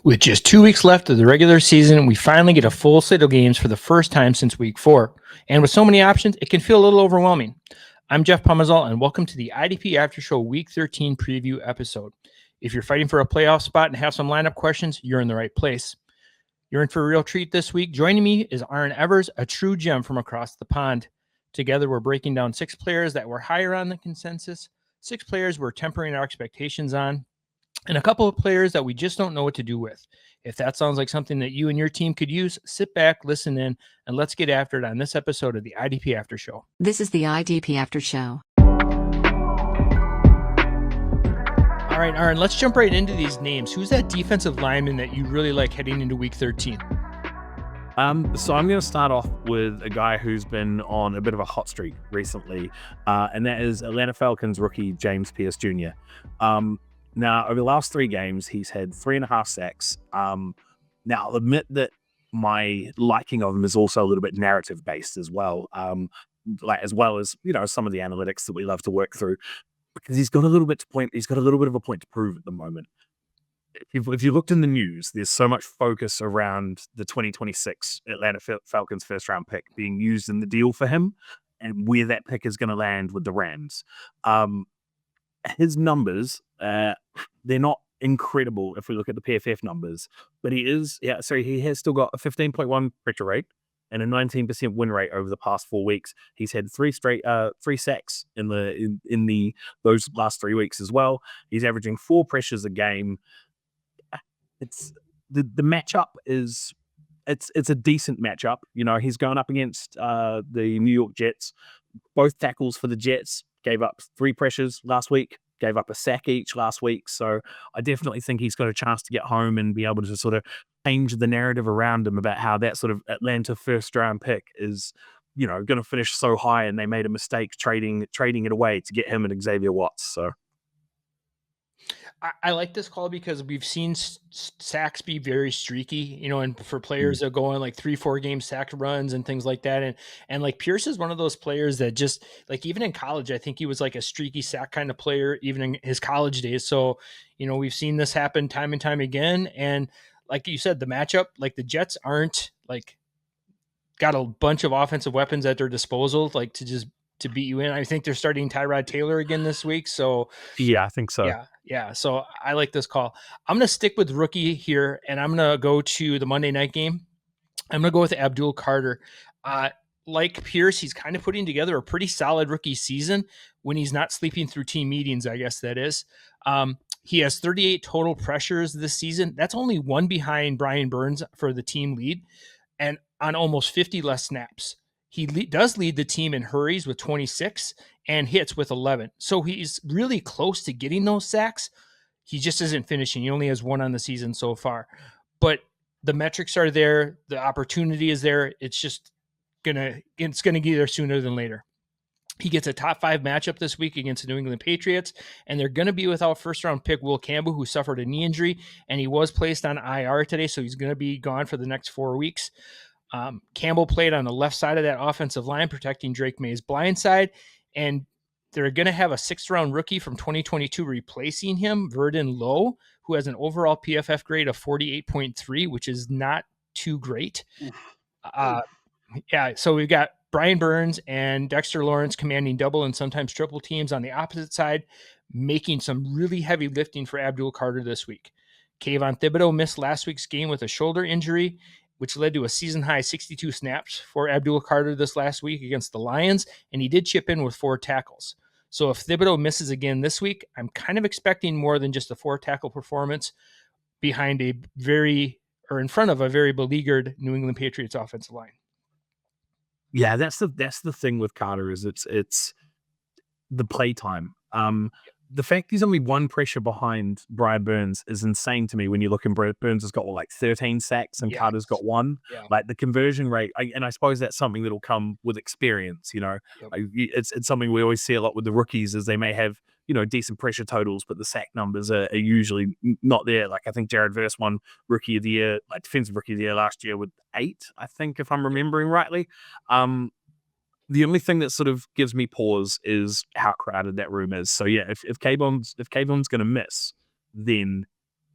With just 2 weeks left of the regular season, we finally get a full slate of games for the first time since week 4. And with so many options, it can feel a little overwhelming. I'm Jeff Pomazal, and welcome to the IDP After Show Week 13 preview episode. If you're fighting for a playoff spot and have some lineup questions, you're in the right place. You're in for a real treat this week. Joining me is Aron, a true gem from across the pond. Together, we're breaking down 6 players that were higher on the consensus, 6 players we're tempering our expectations on, and a couple of players that we just don't know what to do with. If that sounds like something that you and your team could use, sit back, listen in, and let's get after it on this episode of the IDP After Show. This is the IDP After Show. All right, Aron, let's jump right into these names. Who's that defensive lineman that you really like heading into week 13? So I'm going to start off with a guy who's been on a bit of a hot streak recently, and that is Atlanta Falcons rookie Pearce Jr. Now, over the last 3 games, he's had 3.5 sacks. Now, I'll admit that my liking of him is also a little bit narrative-based as well, as well as some of the analytics that we love to work through, because he's got a little bit of a point to prove at the moment. If you looked in the news, there's so much focus around the 2026 Atlanta Falcons first-round pick being used in the deal for him, and where that pick is going to land with the Rams. His numbers, they're not incredible if we look at the PFF numbers, but he has still got a 15.1 pressure rate and a 19% win rate over the past 4 weeks. He's had 3 sacks in those last 3 weeks as well. He's averaging 4 pressures a game. It's the matchup is it's a decent matchup. He's going up against the New York Jets. Both tackles for the Jets gave up 3 pressures last week, gave up a sack each last week. So I definitely think he's got a chance to get home and be able to sort of change the narrative around him about how that sort of Atlanta first round pick is, going to finish so high, and they made a mistake trading it away to get him and Xavier Watts. So I like this call because we've seen sacks be very streaky, and for players that go on like 3-4 game sack runs and things like that. And like Pearce is one of those players that just like, even in college, I think he was like a streaky sack kind of player, even in his college days. So, we've seen this happen time and time again. And like you said, the matchup, like the Jets aren't like got a bunch of offensive weapons at their disposal, like to beat you in. I think they're starting Tyrod Taylor again this week. So yeah, I think so. Yeah. So I like this call. I'm going to stick with rookie here, and I'm going to go to the Monday night game. I'm going to go with Abdul Carter. Like Pearce, he's kind of putting together a pretty solid rookie season when he's not sleeping through team meetings, I guess that is. He has 38 total pressures this season. That's only 1 behind Brian Burns for the team lead, and on almost 50 less snaps. He does lead the team in hurries with 26 and hits with 11. So he's really close to getting those sacks. He just isn't finishing. He only has 1 on the season so far. But the metrics are there. The opportunity is there. It's just going to get there sooner than later. He gets a top 5 matchup this week against the New England Patriots, and they're going to be without first-round pick Will Campbell, who suffered a knee injury, and he was placed on IR today, so he's going to be gone for the next 4 weeks. Campbell played on the left side of that offensive line, protecting Drake May's blind side, and they're going to have a 6th-round rookie from 2022 replacing him, Verdon Lowe, who has an overall PFF grade of 48.3, which is not too great. So we've got Brian Burns and Dexter Lawrence commanding double and sometimes triple teams on the opposite side, making some really heavy lifting for Abdul Carter this week. Kayvon Thibodeau missed last week's game with a shoulder injury, which led to a season-high 62 snaps for Abdul Carter this last week against the Lions, and he did chip in with 4 tackles. So if Thibodeau misses again this week, I'm kind of expecting more than just a 4-tackle performance in front of a very beleaguered New England Patriots offensive line. Yeah, that's the thing with Carter is it's the play time. The fact he's only 1 pressure behind Brian Burns is insane to me when you look in Burns has got 13 sacks and Carter's got 1. Yeah. Like the conversion rate, and I suppose that's something that'll come with experience, Yep. It's something we always see a lot with the rookies is they may have, decent pressure totals, but the sack numbers are usually not there. Like I think Jared Verse won rookie of the year, defensive rookie of the year last year with 8, I think, if I'm remembering rightly. The only thing that sort of gives me pause is how crowded that room is. So yeah, if Kayvon's going to miss, then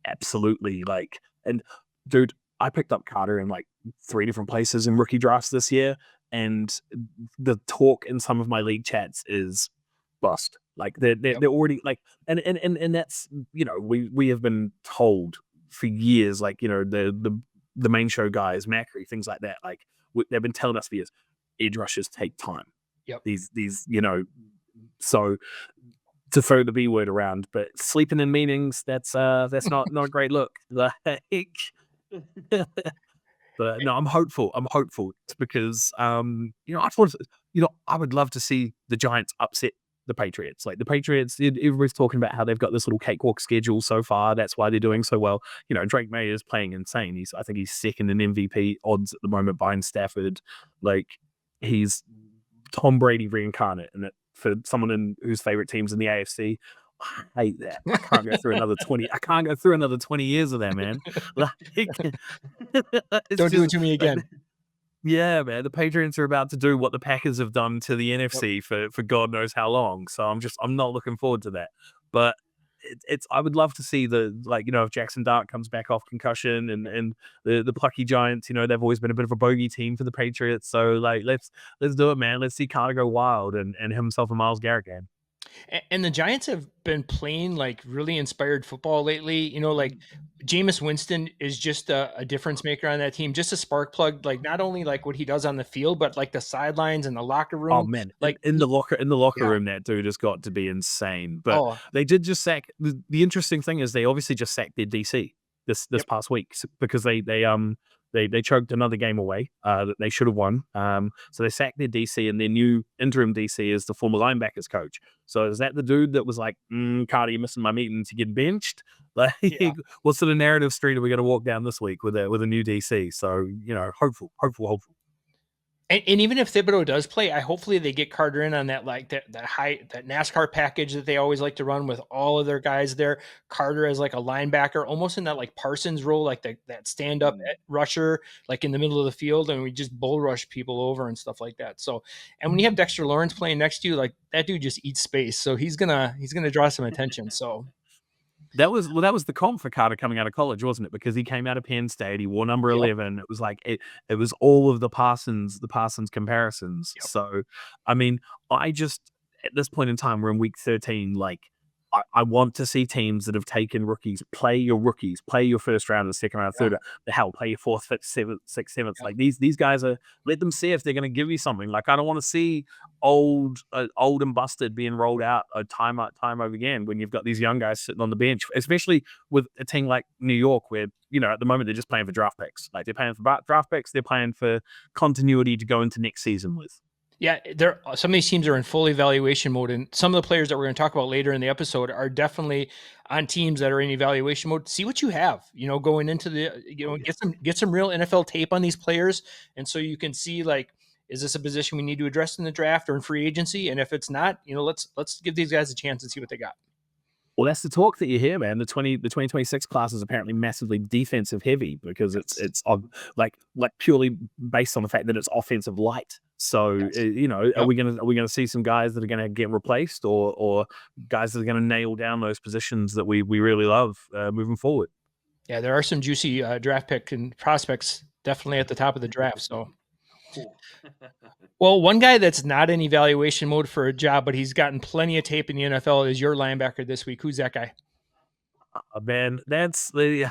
absolutely, And dude, I picked up Carter in like 3 different places in rookie drafts this year, and the talk in some of my league chats is bust. Like Yep. they're already like, and that's, we have been told for years, like, the main show guys, Macri, things like that, like they've been telling us for years, edge rushers take time. Yep. These so to throw the B word around, but sleeping in meetings, that's not a great look. Like, but no, I'm hopeful. I'm hopeful because I thought, I would love to see the Giants upset the Patriots. Like the Patriots, everybody's talking about how they've got this little cakewalk schedule so far. That's why they're doing so well. Drake May is playing insane. I think he's second in MVP odds at the moment behind Stafford. Like he's Tom Brady reincarnate, and for someone whose favorite team's in the AFC, I hate that. I can't go through another 20. I can't go through another 20 years of that, man. Like, it's Don't do it just to me like, again. yeah, man. The Patriots are about to do what the Packers have done to the NFC for God knows how long. So I'm not looking forward to that. But I would love to see if Jackson Dart comes back off concussion, and the plucky Giants, they've always been a bit of a bogey team for the Patriots. So like let's do it, man. Let's see Carter go wild and himself a Myles Garrett game. And the Giants have been playing like really inspired football lately. Like Jameis Winston is just a difference maker on that team, just a spark plug. Like not only like what he does on the field, but like the sidelines and the locker Oh room. man, Like in the locker yeah. room, that dude has got to be insane. But Oh, they did just sack. The interesting thing is they obviously just sacked their DC this yep. past week because they choked another game away that they should have won. So they sacked their DC, and their new interim DC is the former linebackers coach. So is that the dude that was like, Carter, you're missing my meeting to get benched? Like, Yeah. what sort of narrative street are we going to walk down this week with a new DC? So hopeful. And even if Thibodeau does play, hopefully they get Carter in on that like that NASCAR package that they always like to run with all of their guys there. Carter as like a linebacker, almost in that like Parsons role, like that stand up rusher, like in the middle of the field, and we just bull rush people over and stuff like that. So, and when you have Dexter Lawrence playing next to you, like that dude just eats space, so he's gonna draw some attention. So. That was the comp for Carter coming out of college, wasn't it? Because he came out of Penn State, he wore number Yep. 11. It was like it was all of the Parsons comparisons. Yep. So, I mean, I just at this point in time, we're in week 13. Like, I want to see teams that have taken rookies, play your first round and second round, third round, the hell, play your fourth, fifth, seventh, sixth, seventh. Yep. Like these guys let them see if they're going to give you something. Like I don't want to see old and busted being rolled out time over again when you've got these young guys sitting on the bench, especially with a team like New York where, at the moment they're just playing for draft picks. Like they're playing for draft picks, they're playing for continuity to go into next season with. Yeah, some of these teams are in full evaluation mode, and some of the players that we're going to talk about later in the episode are definitely on teams that are in evaluation mode. See what you have, going into the, get some real NFL tape on these players, and so you can see like, is this a position we need to address in the draft or in free agency? And if it's not, let's give these guys a chance and see what they got. Well, that's the talk that you hear, man. The 2026 class is apparently massively defensive heavy because it's like purely based on the fact that it's offensive light. So, are we gonna see some guys that are gonna get replaced, or guys that are gonna nail down those positions that we really love moving forward? Yeah, there are some juicy draft pick and prospects definitely at the top of the draft. So. Well, one guy that's not in evaluation mode for a job, but he's gotten plenty of tape in the NFL is your linebacker this week. Who's that guy? Man, that's the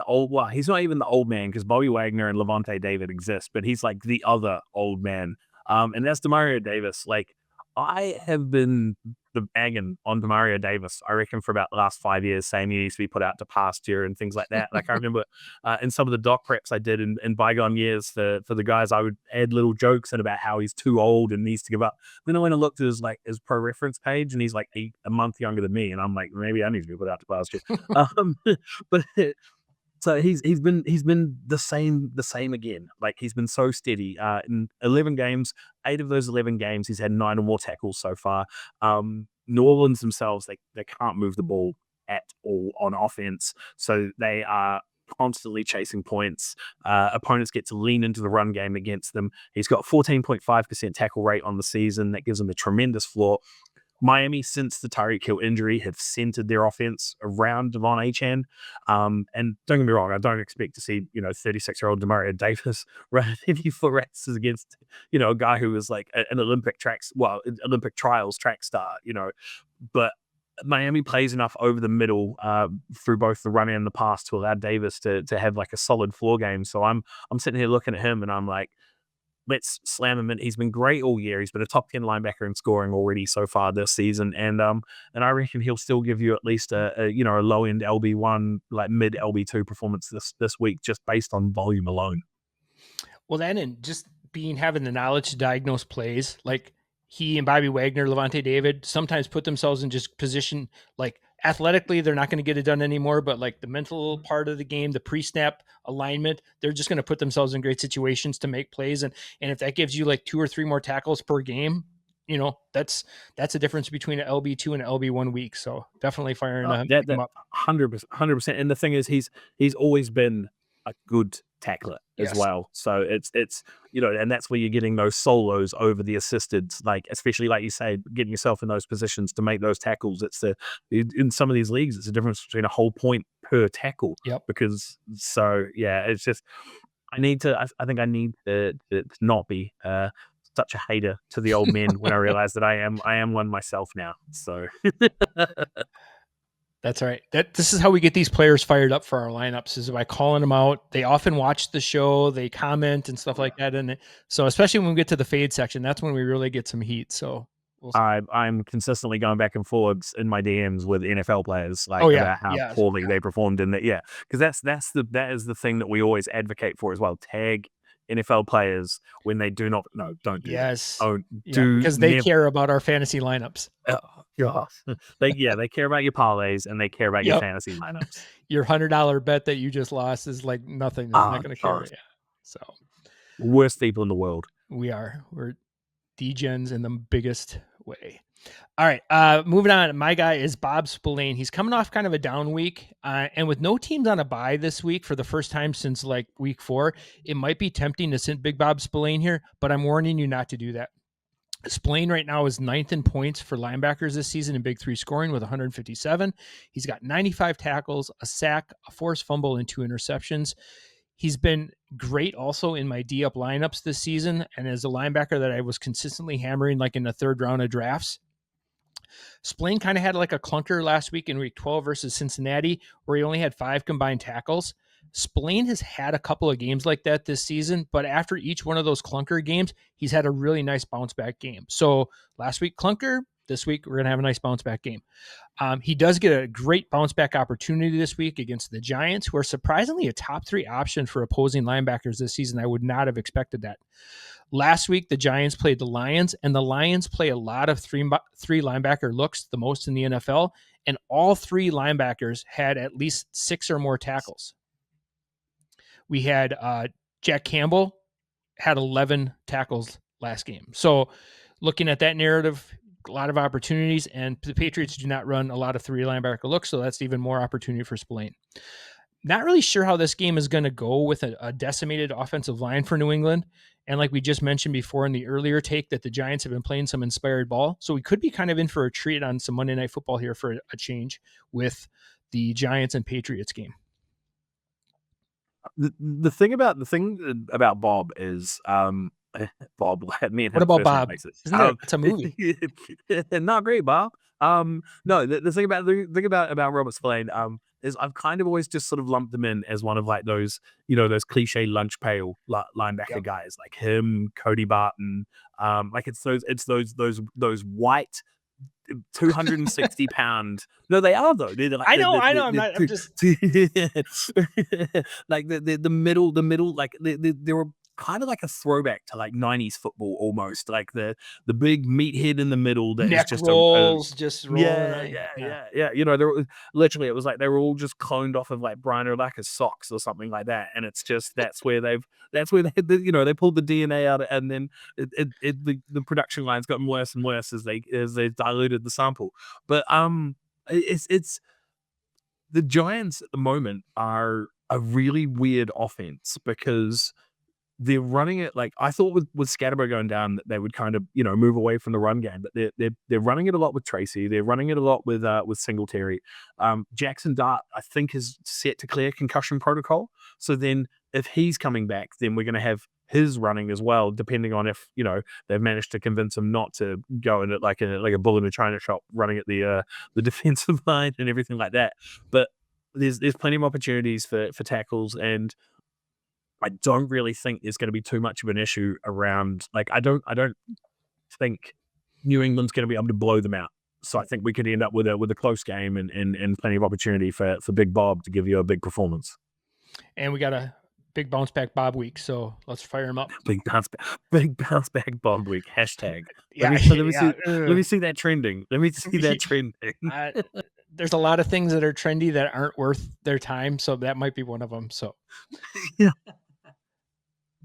old. Well, he's not even the old man because Bobby Wagner and Levante David exist, but he's like the other old man. And that's Demario Davis. Like I have been the bagging on Demario Davis, I reckon, for about the last 5 years, saying he needs to be put out to pasture and things like that. Like I remember in some of the doc preps I did in bygone years for the guys, I would add little jokes in about how he's too old and needs to give up. Then I went and looked at his pro reference page, and he's like a month younger than me, and I'm like, maybe I need to be put out to pasture. But so he's been the same again. Like he's been so steady. In 11 games, 8 of those 11 games, he's had 9 or more tackles so far. New Orleans themselves, they can't move the ball at all on offense, so they are constantly chasing points. Opponents get to lean into the run game against them. He's got 14.5% tackle rate on the season. That gives him a tremendous floor. Miami, since the Tyreek Hill injury, have centered their offense around Devon Achane. And don't get me wrong, I don't expect to see, 36-year-old Demario Davis run any foot races against, a guy who was like an Olympic trials track star, but Miami plays enough over the middle through both the run and the pass to allow Davis to have like a solid floor game. So I'm sitting here looking at him and I'm like, let's slam him in. He's been great all year. He's been a top 10 linebacker in scoring already so far this season. And I reckon he'll still give you at least a low end LB1, like mid LB2 performance this week, just based on volume alone. Well, then, and just having the knowledge to diagnose plays, like he and Bobby Wagner, Levante David sometimes put themselves in just position, like athletically, they're not going to get it done anymore, but like the mental part of the game, the pre-snap alignment, they're just going to put themselves in great situations to make plays. And if that gives you like 2 or 3 more tackles per game, that's a difference between an LB2 and an LB1 week. So definitely firing him up. 100%. And the thing is, he's always been a good tackler as well. So it's and that's where you're getting those solos over the assisted, like especially like you say, getting yourself in those positions to make those tackles. In some of these leagues, it's a difference between a whole point per tackle. Yep. Because it's just I think I need to not be such a hater to the old men when I realize that I am one myself now. So that's right. This is how we get these players fired up for our lineups, is by calling them out. They often watch the show, they comment and stuff like that. And so especially when we get to the fade section, that's when we really get some heat. So I'm consistently going back and forwards in my DMs with NFL players, about how poorly they performed in that. Yeah, because that is the thing that we always advocate for as well. Tag NFL players when they do not. No, don't do yes. that. Because they care about our fantasy lineups. Oh, they care about your parlays and they care about your fantasy lineups. Your $100 bet that you just lost is like nothing. They're not going to care. Yeah. So worst people in the world. We're degens in the biggest way. All right. Moving on. My guy is Bob Spillane. He's coming off kind of a down week. And with no teams on a bye this week for the first time since like week 4, it might be tempting to send Big Bob Spillane here, but I'm warning you not to do that. Spillane right now is 9th in points for linebackers this season in Big 3 scoring with 157. He's got 95 tackles, a sack, a forced fumble, and 2 interceptions. He's been great also in my D-up lineups this season, and as a linebacker that I was consistently hammering like in the 3rd round of drafts. Spillane kind of had like a clunker last week in week 12 versus Cincinnati, where he only had 5 combined tackles. Spillane has had a couple of games like that this season, but after each one of those clunker games, he's had a really nice bounce back game. So last week clunker, this week we're going to have a nice bounce back game. He does get a great bounce back opportunity this week against the Giants, who are surprisingly a top 3 option for opposing linebackers this season. I would not have expected that. Last week, the Giants played the Lions, and the Lions play a lot of three linebacker looks, the most in the NFL, and all 3 linebackers had at least 6 or more tackles. We had Jack Campbell had 11 tackles last game. So looking at that narrative, a lot of opportunities, and the Patriots do not run a lot of 3 linebacker looks, so that's even more opportunity for Spillane. Not really sure how this game is going to go with a decimated offensive line for New England. And like we just mentioned before in the earlier take, that the Giants have been playing some inspired ball. So we could be kind of in for a treat on some Monday Night Football here for a change with the Giants and Patriots game. The thing about Bob is Bob. Me and what about Bob? Isn't that it's a movie? Not great, Bob. No, the thing about Robert Spillane is I've kind of always just sort of lumped them in as one of like those those cliche lunch pail linebacker guys, like him, Cody Barton. Like it's those white 260 pound. No, they are though. They're like, I know. I'm just like the middle. Like they were kind of like a throwback to like 90s football almost. Like the big meathead in the middle that neck is just rolls, just rolling. Yeah. There literally it was like they were all just cloned off of like Brian Urlacher's socks or something like that. And it's just that's where they they pulled the DNA out, and then the production line's gotten worse and worse as they diluted the sample. But it's the Giants at the moment are a really weird offense because they're running it like I thought with Scatterbo going down that they would kind of move away from the run game, but they're running it a lot with Tracy. They're running it a lot with Singletary. Jackson Dart I think is set to clear concussion protocol. So then if he's coming back, then we're going to have his running as well, depending on if they've managed to convince him not to go in it like a bull in a china shop, running at the defensive line and everything like that. But there's plenty of opportunities for tackles, and I don't really think there's going to be too much of an issue around. Like I don't think New England's going to be able to blow them out. So I think we could end up with a close game and plenty of opportunity for Big Bob to give you a big performance. And we got a big bounce back Bob week, so let's fire him up. Big bounce back Bob week hashtag. Yeah, let me see that trending. Let me see that trending. There's a lot of things that are trendy that aren't worth their time, so that might be one of them. So yeah.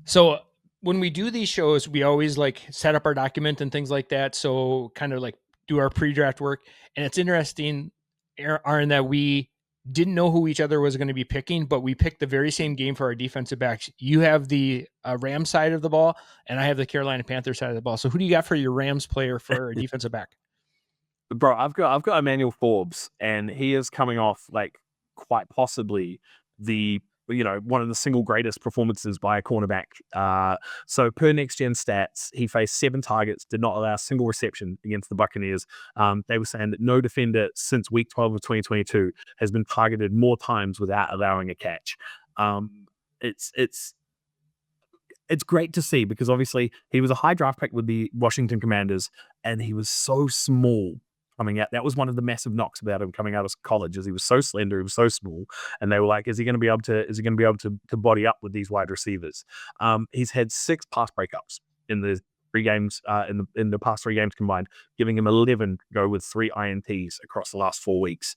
So when we do these shows, we always like set up our document and things like that. So kind of like do our pre-draft work. And it's interesting, Aaron, that we didn't know who each other was going to be picking, but we picked the very same game for our defensive backs. You have the Rams side of the ball, and I have the Carolina Panthers side of the ball. So who do you got for your Rams player for a defensive back? Bro, I've got Emmanuel Forbes, and he is coming off like quite possibly the one of the single greatest performances by a cornerback. So per Next Gen Stats, he faced 7 targets, did not allow a single reception against the Buccaneers. They were saying that no defender since week 12 of 2022 has been targeted more times without allowing a catch. It's great to see, because obviously he was a high draft pick with the Washington Commanders, and he was so small coming out. That was one of the massive knocks about him coming out of college, is he was so slender, he was so small, and they were like, is he going to be able to body up with these wide receivers? He's had 6 pass breakups in the 3 games in the past 3 games combined, giving him 11 go with 3 INTs across the last 4 weeks.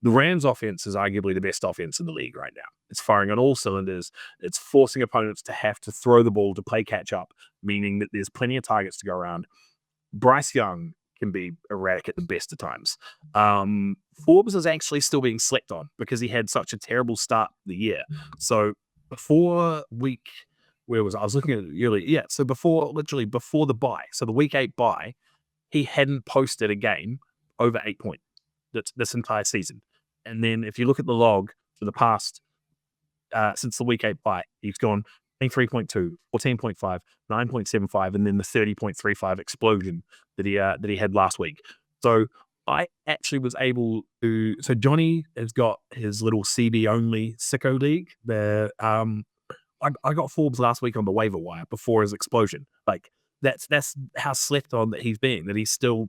The Rams offense is arguably the best offense in the league right now. It's firing on all cylinders. It's forcing opponents to have to throw the ball to play catch up, meaning that there's plenty of targets to go around. Bryce Young can be erratic at the best of times. Forbes is actually still being slept on because he had such a terrible start the year. So before week, I was looking at it earlier. Yeah, so before the bye, so the week 8 bye, he hadn't posted a game over 8 points this entire season. And then if you look at the log for the past, since the week 8 bye, he's gone 23.2, 14.5, 9.75, and then the 30.35 explosion that he had last week. So I actually was able to. So Johnny has got his little CB only sicko league. I got Forbes last week on the waiver wire before his explosion. Like that's how slept on that he's been. That he's still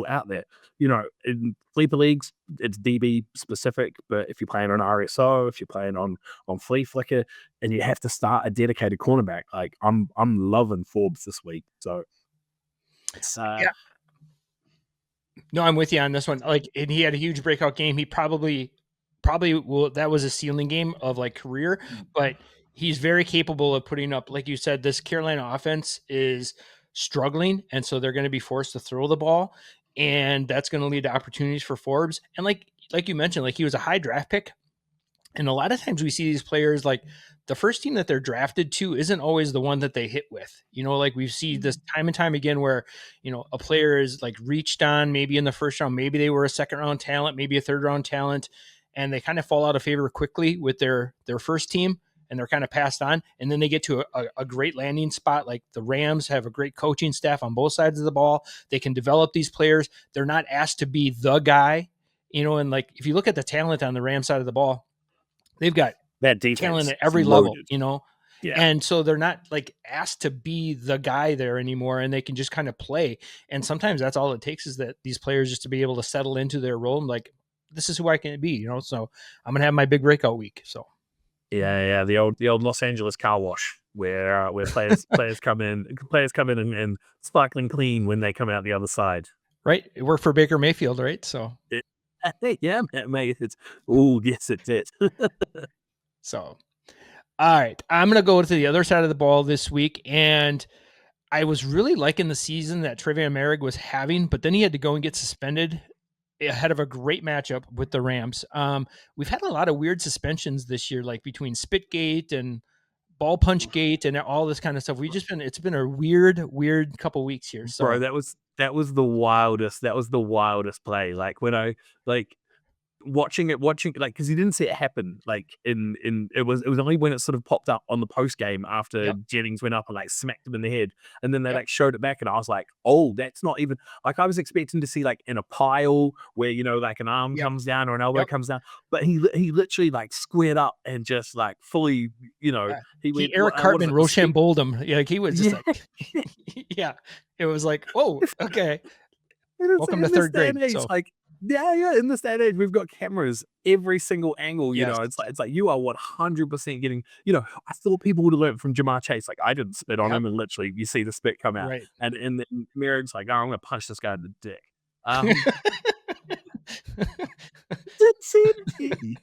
out there. In sleeper leagues, it's DB specific. But if you're playing on RSO, if you're playing on Flea Flicker, and you have to start a dedicated cornerback, like I'm loving Forbes this week. So it's yeah. No, I'm with you on this one. Like, and he had a huge breakout game. He probably will. That was a ceiling game of like career, but he's very capable of putting up, like you said, this Carolina offense is struggling. And so they're going to be forced to throw the ball, and that's going to lead to opportunities for Forbes. And like you mentioned, like he was a high draft pick. And a lot of times we see these players, like the first team that they're drafted to isn't always the one that they hit with. Like we see this time and time again where, a player is like reached on maybe in the first round, maybe they were a second round talent, maybe a third round talent, and they kind of fall out of favor quickly with their first team, and they're kind of passed on. And then they get to a great landing spot. Like the Rams have a great coaching staff on both sides of the ball. They can develop these players. They're not asked to be the guy, and like, if you look at the talent on the Rams side of the ball, they've got that talent at every level, Yeah. And so they're not like asked to be the guy there anymore, and they can just kind of play. And sometimes that's all it takes, is that these players just to be able to settle into their role and like, this is who I can be, so I'm going to have my big breakout week. So yeah. The old Los Angeles car wash where players come in and sparkling clean when they come out the other side. Right. It worked for Baker Mayfield, right? So yeah, mate. Yes, it did. So, all right, I'm going to go to the other side of the ball this week. And I was really liking the season that Tre'Von Moehrig was having, but then he had to go and get suspended ahead of a great matchup with the Rams. We've had a lot of weird suspensions this year, like between Spitgate and ball punch gate and all this kind of stuff. It's been a weird couple weeks here. So bro, that was the wildest. That was the wildest play. Like when I like watching like because you didn't see it happen like in it was only when it sort of popped up on the post game after yep, Jennings went up and like smacked him in the head, and then they yep, like showed it back, and I was like, oh, that's not even like I was expecting to see like in a pile where like an arm yep, comes down or an elbow yep. comes down, but he literally like squared up and just like fully Yeah. he went Eric what is Cartman it, the speed. Rochambeau'd him. Yeah, like he was just Yeah. like, yeah. It was like, oh, okay. Welcome to In this third day grade. and age, So like, yeah, in this day and age, we've got cameras every single angle. yes, It's like you are 100% getting. I thought people would have learned from Jamar Chase. Like I didn't spit on yep, him, and literally you see the spit come out, right. and then Merrick's like, "Oh, I'm gonna punch this guy in the dick." Um, didn't see it.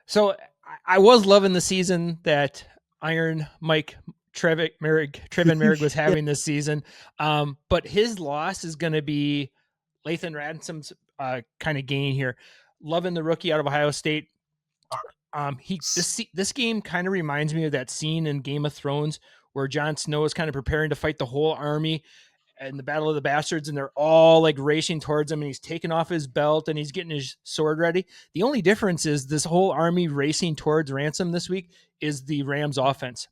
So I was loving the season that Iron Mike Trevin Merrick was Yeah. having this season. But his loss is going to be Lathan Ransom's kind of gain here. Loving the rookie out of Ohio State. This game kind of reminds me of that scene in Game of Thrones where Jon Snow is kind of preparing to fight the whole army and the Battle of the Bastards, and they're all like racing towards him, and he's taking off his belt and he's getting his sword ready. The only difference is this whole army racing towards Ransom this week is the Rams offense.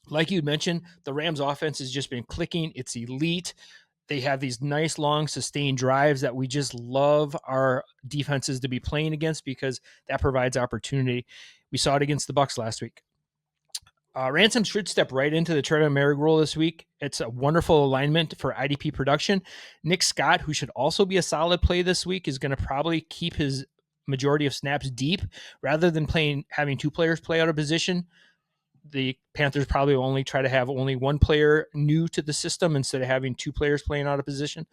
Like you mentioned, the Rams offense has just been clicking. It's elite. They have these nice long sustained drives that we just love our defenses to be playing against because that provides opportunity. We saw it against the Bucs last week. Ransom should step right into the Trevin Merrick role this week. It's a wonderful alignment for IDP production. Nick Scott, who should also be a solid play this week, is going to probably keep his majority of snaps deep rather than having two players play out of position. The Panthers probably only try to have only one player new to the system instead of having two players playing out of position.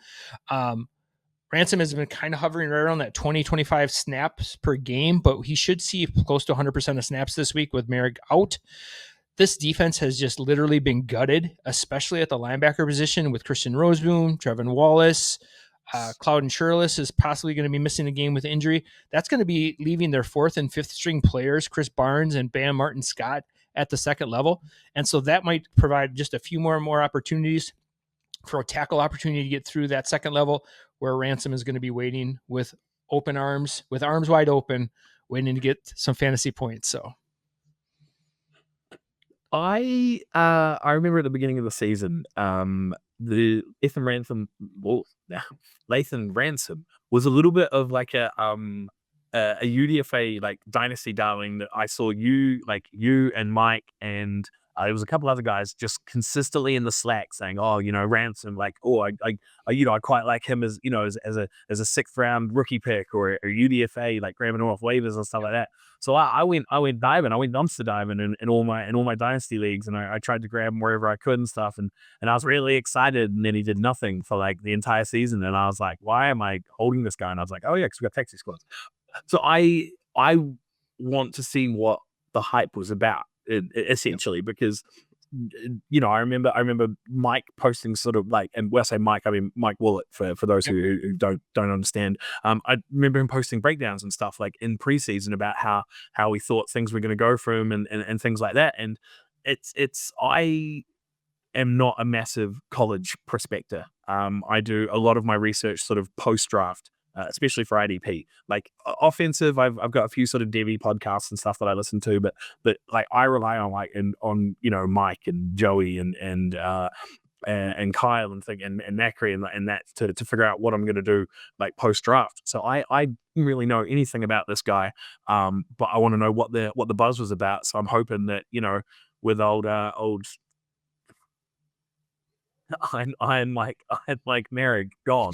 Ransom has been kind of hovering right around that 20-25 snaps per game, but he should see close to 100% of snaps this week with Merrick out. This defense has just literally been gutted, especially at the linebacker position with Christian Roseboom, Trevin Wallace, Clouden Shurless is possibly going to be missing a game with injury. That's going to be leaving their fourth and fifth string players, Chris Barnes and Bam Martin Scott, at the second level. And so that might provide just a few more opportunities for a tackle opportunity to get through that second level where Ransom is going to be waiting with open arms, with arms wide open, waiting to get some fantasy points. So I remember at the beginning of the season, the Lathan Ransom was a little bit of like a UDFA like dynasty darling that I saw you and Mike and there was a couple other guys just consistently in the Slack saying, "Oh, Ransom, like, oh, I quite like him as as a sixth round rookie pick or a UDFA, like grabbing him off waivers and stuff like that." So I went diving, I went dumpster diving in all my dynasty leagues, and I tried to grab him wherever I could and stuff, and I was really excited, and then he did nothing for like the entire season, and I was like, "Why am I holding this guy?" And I was like, "Oh yeah, because we got taxi squads." So I want to see what the hype was about, essentially, because I remember Mike posting sort of like, and when I say Mike, I mean Mike Willett for those who don't understand. I remember him posting breakdowns and stuff like in preseason about how we thought things were going to go for him and things like that. And I am not a massive college prospector. I do a lot of my research sort of post draft. Especially for IDP, like offensive, I've got a few sort of Debbie podcasts and stuff that I listen to, but like I rely on Mike and Joey and Kyle and Macri and that to figure out what I'm going to do like post draft. So I didn't really know anything about this guy, but I want to know what the buzz was about. So I'm hoping that with old I'm like Merrick gone.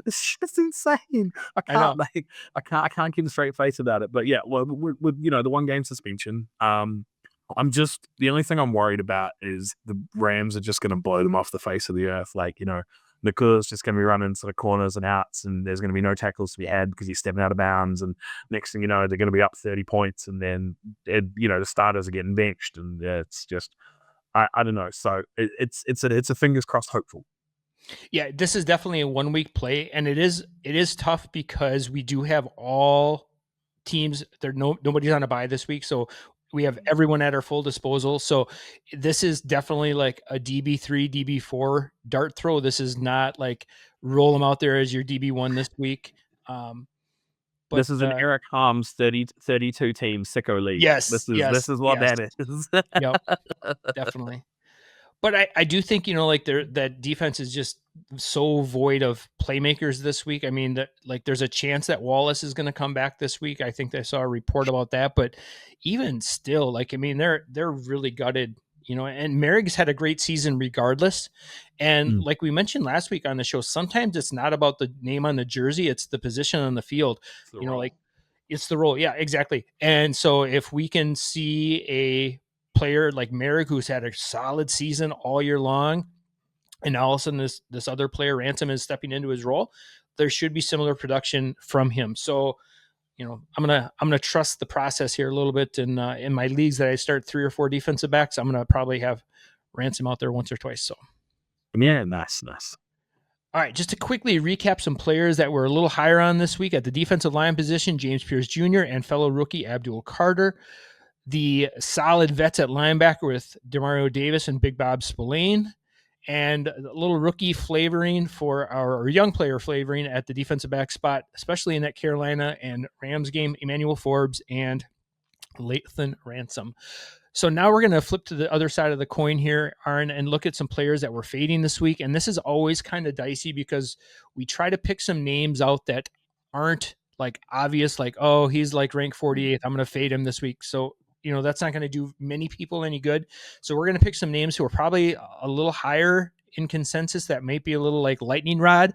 It's just insane. I can't keep a straight face about it. But yeah, well, with the 1 game suspension, the only thing I'm worried about is the Rams are just going to blow them off the face of the earth. Like Nakula's just going to be running sort of corners and outs, and there's going to be no tackles to be had because he's stepping out of bounds. And next thing you know, they're going to be up 30 points, and then the starters are getting benched, and it's just. I don't know. So it's a fingers crossed hopeful. Yeah, this is definitely a 1 week play, and it is tough because we do have all teams. Nobody's on a bye this week, so we have everyone at our full disposal. So this is definitely like a DB3, DB4 dart throw. This is not like roll them out there as your DB1 this week. But this is an Eric Harms 32 team sicko league. yes, This is what that is. Yep, definitely. But I do think, like that defense is just so void of playmakers this week. I mean, there's a chance that Wallace is going to come back this week. I think I saw a report about that. But even still, they're really gutted, and Merrick's had a great season regardless. And like we mentioned last week on the show, sometimes it's not about the name on the jersey, it's the position on the field. It's the role. Yeah, exactly. And so if we can see a player like Merrick, who's had a solid season all year long, and now all of a sudden this other player, Ransom, is stepping into his role, there should be similar production from him. So, I'm gonna trust the process here a little bit. And in my leagues that I start 3 or 4 defensive backs, I'm gonna probably have Ransom out there once or twice. So, yeah, nice. All right, just to quickly recap some players that were a little higher on this week at the defensive line position: James Pearce Jr. and fellow rookie Abdul Carter. The solid vets at linebacker with Demario Davis and Big Bob Spillane, and a little rookie flavoring for our young player flavoring at the defensive back spot, especially in that Carolina and Rams game, Emmanuel Forbes and Lathan Ransom. So now we're going to flip to the other side of the coin here, Aron, and look at some players that were fading this week. And this is always kind of dicey because we try to pick some names out that aren't like obvious, like, oh, he's like ranked 48th, I'm going to fade him this week. So, that's not going to do many people any good. So we're going to pick some names who are probably a little higher in consensus that might be a little like lightning rod,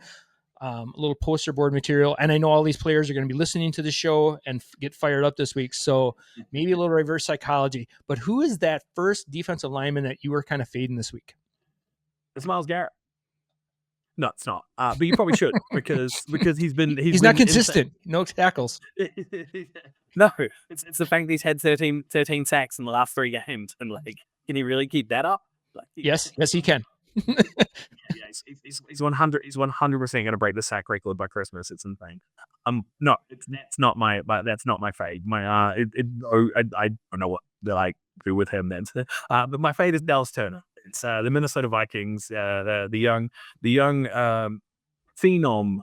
a little poster board material. And I know all these players are going to be listening to the show and get fired up this week. So maybe a little reverse psychology. But who is that first defensive lineman that you were kind of fading this week? It's Myles Garrett. No, it's not. But you probably should because he's not consistent. No tackles. No, it's the fact that he's had 13 sacks in the last 3 games, and can he really keep that up? Yes, he can. He's 100. He's 100% going to break the sack record by Christmas. It's insane. No, that's not my fade. I don't know what they do with him then. But my fade is Dallas Turner. It's the Minnesota Vikings, the young phenom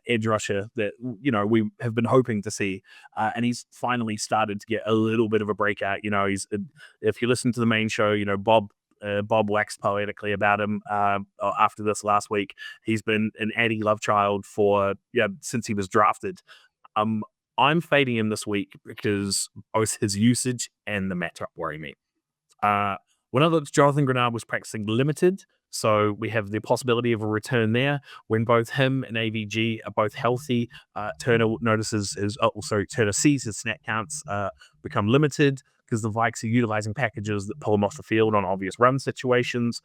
edge rusher that we have been hoping to see, and he's finally started to get a little bit of a breakout. He's if you listen to the main show, Bob waxed poetically about him after this last week. He's been an Eddie love child since he was drafted. I'm fading him this week because both his usage and the matchup worry me. One of those, Jonathan Grenard was practicing limited, so we have the possibility of a return there. When both him and AVG are both healthy, Turner sees his snap counts become limited because the Vikes are utilizing packages that pull him off the field on obvious run situations,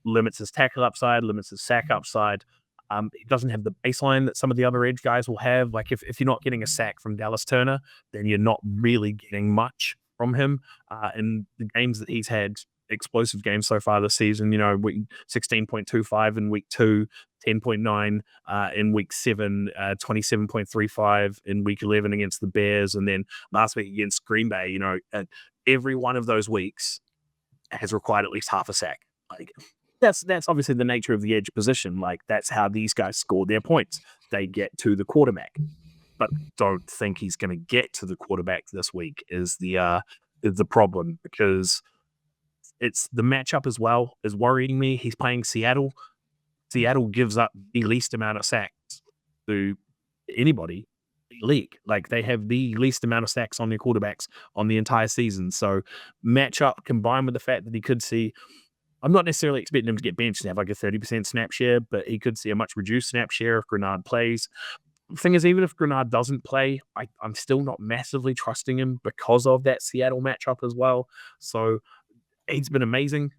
limits his tackle upside, limits his sack upside. He doesn't have the baseline that some of the other edge guys will have. If you're not getting a sack from Dallas Turner, then you're not really getting much from him. In the games that he's had, explosive games so far this season, 16.25 in week 2, 10.9 in week 7, 27.35 in week 11 against the Bears, and then last week against Green Bay. Every one of those weeks has required at least half a sack. That's obviously the nature of the edge position. That's how these guys score their points. They get to the quarterback, but don't think he's going to get to the quarterback this week is the problem, because it's the matchup as well is worrying me. He's playing Seattle. Seattle gives up the least amount of sacks to anybody in the league. They have the least amount of sacks on their quarterbacks on the entire season. So matchup combined with the fact that he could see, I'm not necessarily expecting him to get benched and have a 30% snap share, but he could see a much reduced snap share if Grenard plays. The thing is, even if Grenard doesn't play, I'm still not massively trusting him because of that Seattle matchup as well. So he's been amazing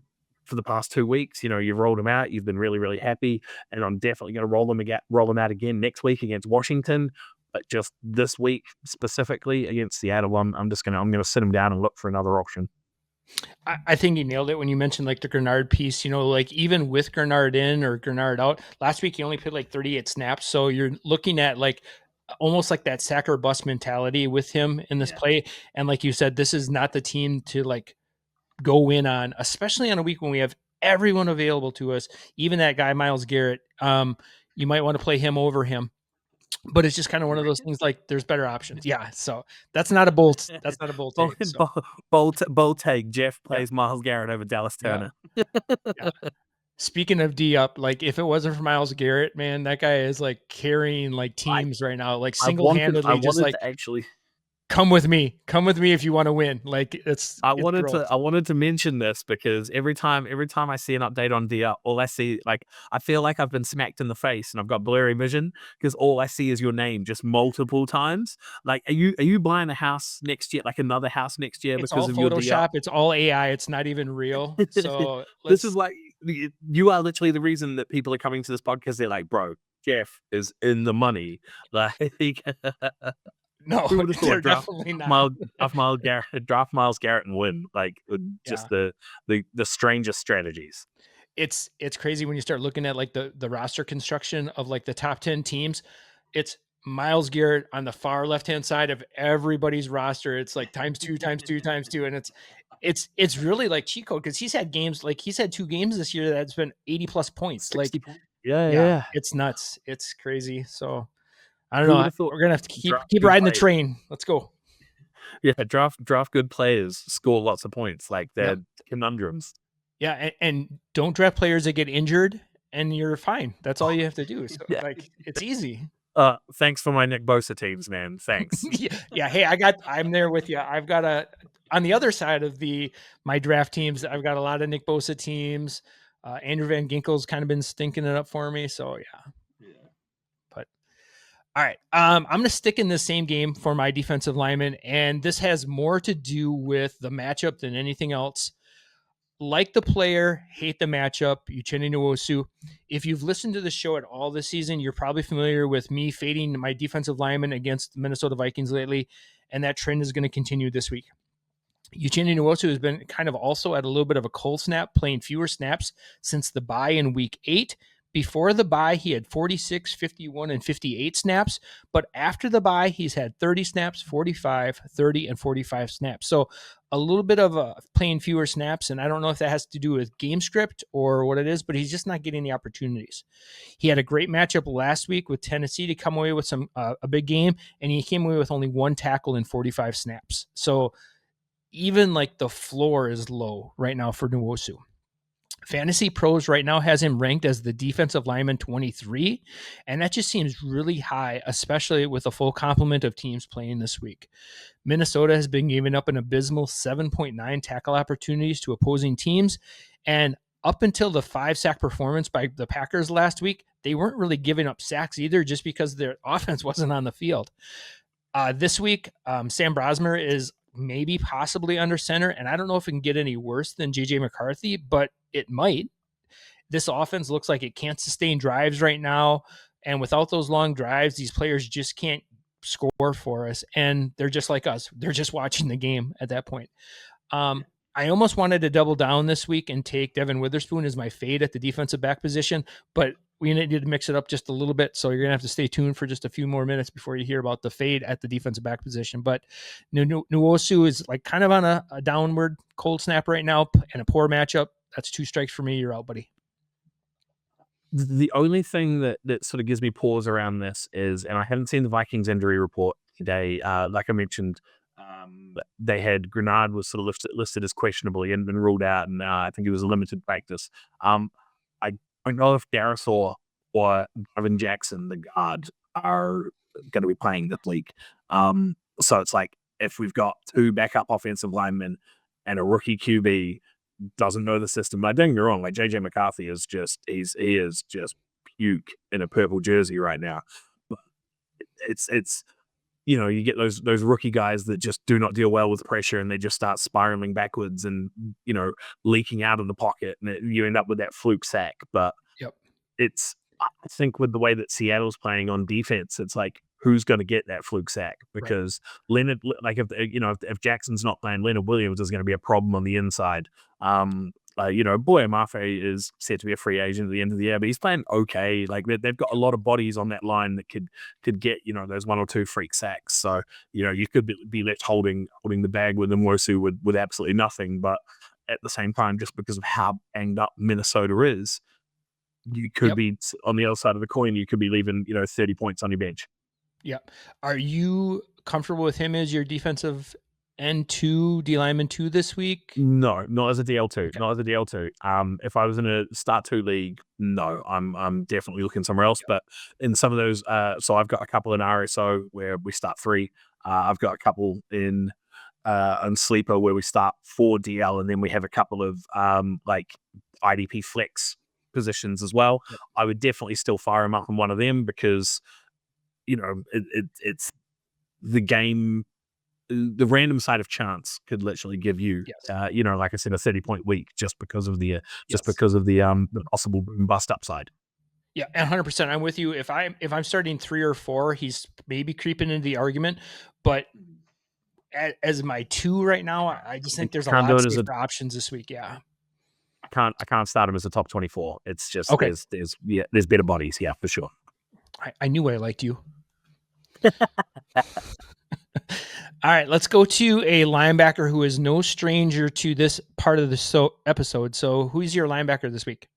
for the past 2 weeks. You've rolled him out. You've been really, really happy. And I'm definitely going to roll him out again next week against Washington. But just this week specifically against Seattle, I'm going to sit him down and look for another option. I think you nailed it when you mentioned the Grenard piece. Even with Grenard in or Grenard out, last week he only played 38 snaps. So you're looking at almost like that sack or bust mentality with him in this play. And like you said, this is not the team to like go in on, especially on a week when we have everyone available to us, even that guy, Myles Garrett. You might want to play him over him, but it's just kind of one of those things like there's better options. Yeah. So that's not a bold take. So Bold take. Jeff yeah, plays Myles Garrett over Dallas yeah, Turner. yeah. Speaking of D up, like if it wasn't for Myles Garrett, man, that guy is like carrying like teams right now, like I single-handedly, just wanted like to actually come with me if you want to win. Like it's gross. I wanted to mention this because every time I see an update on DR, all I see, like, I feel like I've been smacked in the face and I've got blurry vision because all I see is your name just multiple times. Like, are you buying a house next year, like another house next year It's because all of your DR? Photoshop. It's all AI. It's not even real. So This is let's like, you are literally the reason that people are coming to this podcast. They're like, bro, Jeff is in the money. Like, no, who would have they're thought definitely not. draft Myles Garrett and win? Like, Yeah. just the strangest strategies. It's crazy when you start looking at like the roster construction of like the top 10 teams. It's Myles Garrett on the far left-hand side of everybody's roster. It's like times two, times two, times two. And it's really like cheat code because he's had games like he's had 2 games this year that's been 80 plus points. 60 Like, points. Yeah, yeah, yeah. it's nuts. It's crazy. So I don't Who know. would have thought We're gonna have to draft keep good riding the players? train. Let's go. Yeah, draft good players, score lots of points. Like, they're Yep. conundrums. Yeah, and don't draft players that get injured, and you're fine. That's all you have to do. So Yeah. like it's easy. Thanks for my Nick Bosa teams, man. Thanks. Yeah. Hey, I'm there with you. I've got on the other side of my draft teams. I've got a lot of Nick Bosa teams. Andrew Van Ginkel's kind of been stinking it up for me. So yeah. But all right, I'm going to stick in the same game for my defensive lineman, and this has more to do with the matchup than anything else. Like the player, hate the matchup, Uchenna Nwosu. If you've listened to the show at all this season, you're probably familiar with me fading my defensive lineman against the Minnesota Vikings lately, and that trend is going to continue this week. Uchenna Nwosu has been kind of also at a little bit of a cold snap, playing fewer snaps since the bye in week 8. Before the bye, he had 46, 51, and 58 snaps. But after the bye, he's had 30 snaps, 45, 30, and 45 snaps. So a little bit of playing fewer snaps. And I don't know if that has to do with game script or what it is, but he's just not getting the opportunities. He had a great matchup last week with Tennessee to come away with a big game, and he came away with only 1 tackle in 45 snaps. So even like the floor is low right now for Nwosu. Fantasy Pros right now has him ranked as the defensive lineman 23, and that just seems really high, especially with a full complement of teams playing this week. Minnesota has been giving up an abysmal 7.9 tackle opportunities to opposing teams, and up until the 5-sack performance by the Packers last week, they weren't really giving up sacks either, just because their offense wasn't on the field. This week, Sam Brosmer is maybe possibly under center, and I don't know if it can get any worse than JJ McCarthy, but it might. This offense looks like it can't sustain drives right now, and without those long drives, these players just can't score for us, and they're just like us. They're just watching the game at that point. I almost wanted to double down this week and take Devin Witherspoon as my fade at the defensive back position, but we needed to mix it up just a little bit. So you're going to have to stay tuned for just a few more minutes before you hear about the fade at the defensive back position. But Nwosu is like kind of on a downward cold snap right now and a poor matchup. That's 2 strikes for me. You're out, buddy. The only thing that sort of gives me pause around this is, and I haven't seen the Vikings injury report today. Like I mentioned, they had Grenard was sort of listed as questionable. He hadn't been ruled out, and I think it was a limited practice. I don't know if Darasaw or Evan Jackson, the guard, are going to be playing this week. So it's like, if we've got 2 backup offensive linemen and a rookie QB doesn't know the system. Like, don't get me wrong, like JJ McCarthy is just he is just puke in a purple jersey right now. But it's you get those rookie guys that just do not deal well with pressure, and they just start spiraling backwards and leaking out of the pocket, and you end up with that fluke sack. But Yep. I think with the way that Seattle's playing on defense, it's like, who's going to get that fluke sack? Because Leonard, like if Jackson's not playing, Leonard Williams is going to be a problem on the inside. Boy Mafe is set to be a free agent at the end of the year, but he's playing okay. Like they've got a lot of bodies on that line that could get those 1 or 2 freak sacks. So you could be left holding the bag with Nwosu with absolutely nothing. But at the same time, just because of how banged up Minnesota is, you could be on the other side of the coin. You could be leaving 30 points on your bench. Yep. Are you comfortable with him as your defensive N2, D lineman 2 this week? No, not as a DL2. Okay. Not as a DL2. If I was in a start 2 league, no, I'm definitely looking somewhere else. But in some of those, so I've got a couple in RSO where we start 3. I've got a couple in Sleeper where we start 4 DL, and then we have a couple of like IDP flex positions as well. Yep. I would definitely still fire him up in one of them because it's the game. The random side of chance could literally give you, like I said, a 30-point week just because of the the possible boom bust upside. Yeah, 100%. I'm with you. If I'm starting 3 or 4, he's maybe creeping into the argument, but as my 2 right now, I just think there's a lot of safer options this week. Yeah, I can't start him as a top 24. It's just okay. There's better bodies, yeah, for sure. I knew I liked you. All right, let's go to a linebacker who is no stranger to this part of the episode. So, who's your linebacker this week?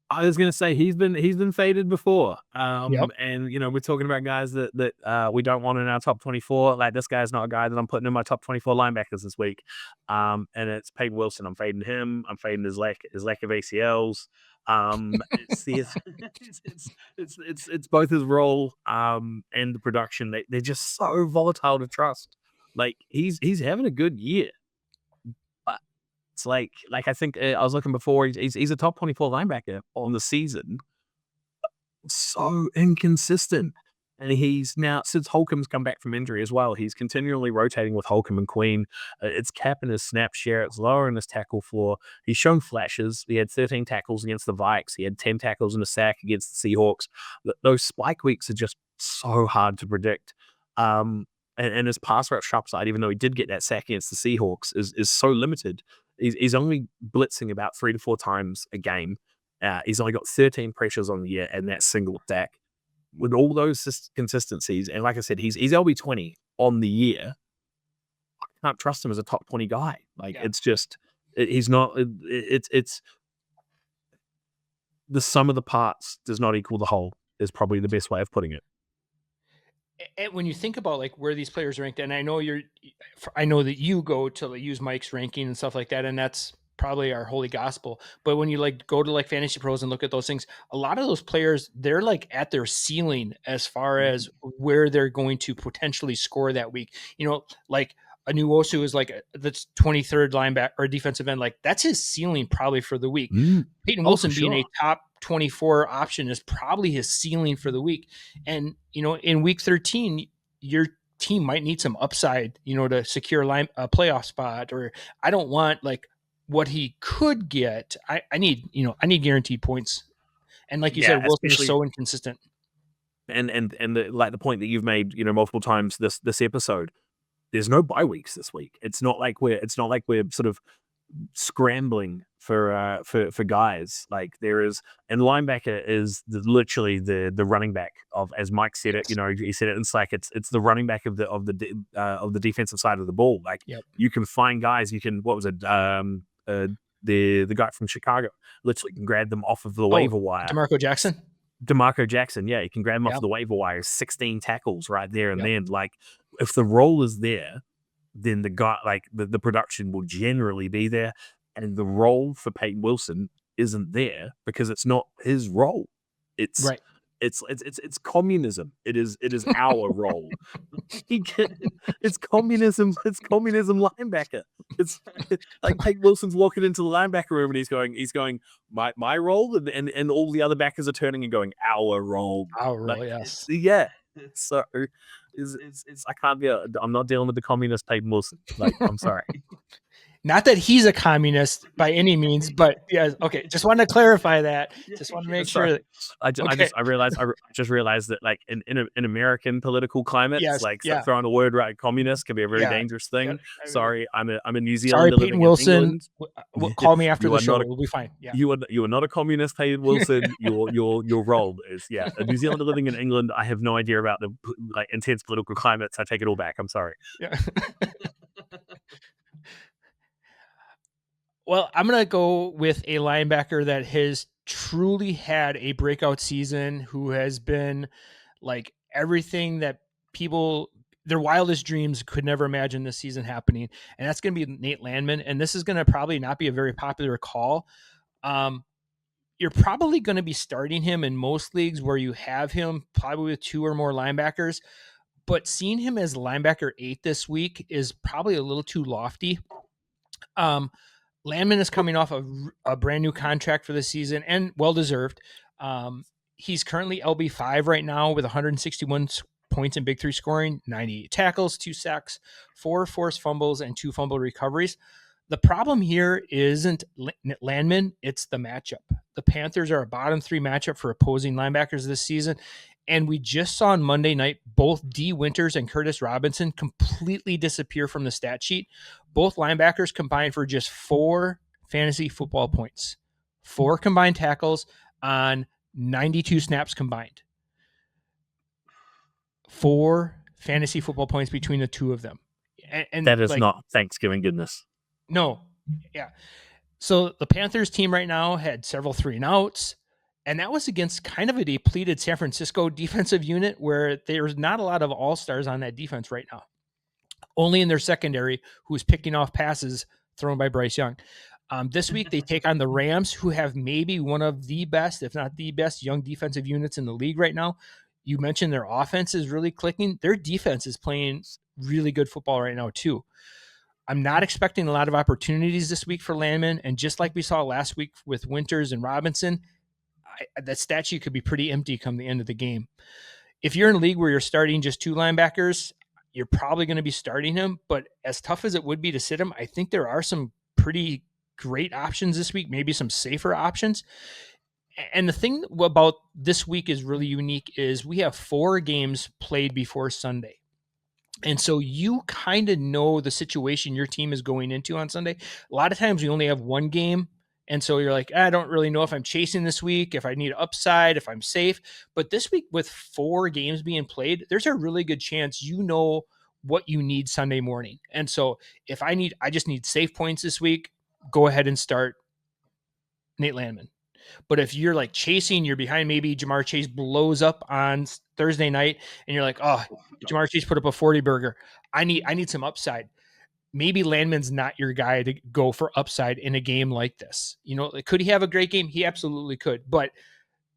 I was going to say he's been faded before, and we're talking about guys that we don't want in our top 24. Like this guy's not a guy that I'm putting in my top 24 linebackers this week, and it's Payton Wilson. I'm fading him. I'm fading his lack of ACLs. It's both his role and the production. They're just so volatile to trust. Like he's having a good year. It's like I think I was looking before. He's a top 24 linebacker on the season. So inconsistent, and he's now since Holcomb's come back from injury as well. He's continually rotating with Holcomb and Queen. It's capping his snap share. It's lowering his tackle floor. He's shown flashes. He had 13 tackles against the Vikes. He had 10 tackles and a sack against the Seahawks. Those spike weeks are just so hard to predict. And his pass rush upside, even though he did get that sack against the Seahawks, is so limited. He's only blitzing about 3 to 4 times a game. He's only got 13 pressures on the year and that single sack. With all those consistencies, and like I said, he's LB20 on the year. I can't trust him as a top 20 guy. It's just he's not. It's the sum of the parts does not equal the whole. Is probably the best way of putting it. And when you think about like where these players ranked, and I know that you go to use Mike's ranking and stuff like that, and that's probably our holy gospel. But when you like go to like Fantasy Pros and look at those things, a lot of those players, they're like at their ceiling as far as where they're going to potentially score that week. Like a Nwosu is like that's 23rd linebacker or defensive end. Like that's his ceiling probably for the week. Payton Wilson being a top 24 option is probably his ceiling for the week. And, in week 13, your team might need some upside, to secure a playoff spot, or I don't want like what he could get. I need guaranteed points. And like you said, Wilson is so inconsistent. And the point that you've made, multiple times this episode, there's no bye weeks this week. It's not like we're sort of scrambling for guys. Like there is, and linebacker is literally the running back of, as Mike said it. He said it in Slack. It's the running back of the defensive side of the ball. Like you can find guys. You can the guy from Chicago literally can grab them off of the waiver wire. DeMarco Jackson, yeah, you can grab him off the waiver wire. 16 tackles right there and then. Like if the role is there, then the guy, like the production will generally be there, and the role for Payton Wilson isn't there because it's not his role. It's it's communism. It is our role. It's communism. It's communism linebacker. It's like Payton Wilson's walking into the linebacker room and he's going my role, and all the other backers are turning and going our role. Yes. So it's I can't be. I'm not dealing with the communist Payton Wilson. Like I'm sorry. Not that he's a communist by any means, but yeah, okay. Just want to clarify that. Just want to make sure. Sorry. That, I okay. just realized that like in American political climates, Yes. like Yeah. throwing the word right communist can be a very Yeah. dangerous thing. Yeah. Sorry, I'm a New Sorry, Zealander Payton living in Wilson. England. Call me after You the are show. not a- We'll be fine. Yeah. You are not a communist, Payton Wilson. Your role is a New Zealander living in England. I have no idea about the like intense political climates. I take it all back. I'm sorry. Yeah. Well, I'm going to go with a linebacker that has truly had a breakout season, who has been like everything that people, their wildest dreams could never imagine this season happening. And that's going to be Nate Landman. And this is going to probably not be a very popular call. You're probably going to be starting him in most leagues where you have him probably with 2 or more linebackers. But seeing him as linebacker 8 this week is probably a little too lofty. Landman is coming off a brand new contract for the season, and well-deserved. He's currently LB5 right now with 161 points in Big 3 scoring, 98 tackles, 2 sacks, 4 forced fumbles, and 2 fumble recoveries. The problem here isn't Landman, it's the matchup. The Panthers are a bottom 3 matchup for opposing linebackers this season. And we just saw on Monday night, both D. Winters and Curtis Robinson completely disappear from the stat sheet. Both linebackers combined for just 4 fantasy football points, 4 combined tackles on 92 snaps combined. 4 fantasy football points between the 2 of them. And that is not Thanksgiving goodness. No. Yeah. So the Panthers team right now had several 3-and-outs. And that was against kind of a depleted San Francisco defensive unit where there's not a lot of all-stars on that defense right now. Only in their secondary, who's picking off passes thrown by Bryce Young. This week, they take on the Rams, who have maybe one of the best, if not the best, young defensive units in the league right now. You mentioned their offense is really clicking. Their defense is playing really good football right now, too. I'm not expecting a lot of opportunities this week for Landman. And just like we saw last week with Winters and Robinson, that stat sheet could be pretty empty come the end of the game. If you're in a league where you're starting just 2 linebackers, you're probably going to be starting him. But as tough as it would be to sit him, I think there are some pretty great options this week, maybe some safer options. And the thing about this week is really unique is we have 4 games played before Sunday. And so you kind of know the situation your team is going into on Sunday. A lot of times we only have 1 game. And so you're like, I don't really know if I'm chasing this week, if I need upside, if I'm safe. But this week with 4 games being played, there's a really good chance you know what you need Sunday morning. And so if I just need safe points this week, go ahead and start Nate Landman. But if you're like chasing, you're behind, maybe Jamar Chase blows up on Thursday night and you're like, oh, Jamar Chase put up a 40 burger. I need some upside. Maybe Landman's not your guy to go for upside in a game like this. You know, could he have a great game? He absolutely could. But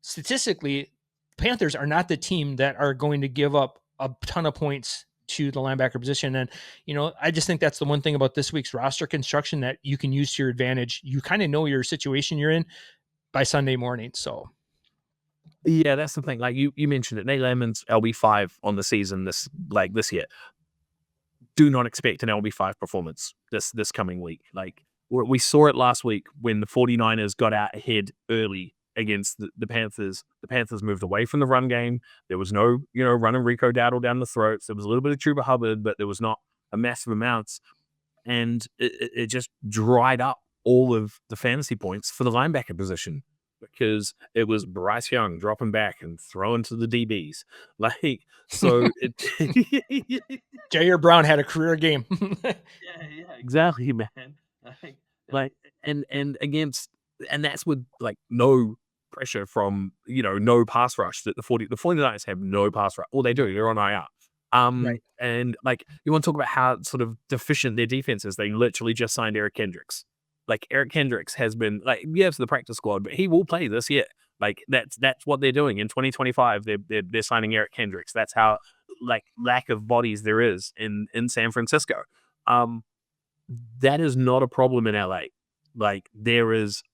statistically, Panthers are not the team that are going to give up a ton of points to the linebacker position. And, you know, I just think that's the one thing about this week's roster construction that you can use to your advantage. You kind of know your situation you're in by Sunday morning. So, yeah, that's the thing. Like you mentioned it, Nate Landman's LB5 on the season this year. Do not expect an LB5 performance this coming week. Like we saw it last week when the 49ers got out ahead early against the Panthers. The Panthers moved away from the run game. There was no, running Rico Dowdle down the throats. There was a little bit of Chuba Hubbard, but there was not a massive amounts. And it just dried up all of the fantasy points for the linebacker position because it was Bryce Young dropping back and throwing to the DBs. Like, so Jair Brown had a career game. yeah, exactly, man. Like, and that's with like no pressure from, no pass rush that the 49ers have no pass rush. Well, they do. They're on IR. Right. And like, you want to talk about how sort of deficient their defense is. They literally just signed Eric Kendricks. Like Eric Kendricks has been like, yes, the practice squad, but he will play this year. Like that's what they're doing in 2025. They're signing Eric Kendricks. That's how like lack of bodies there is in San Francisco. That is not a problem in LA. Like there is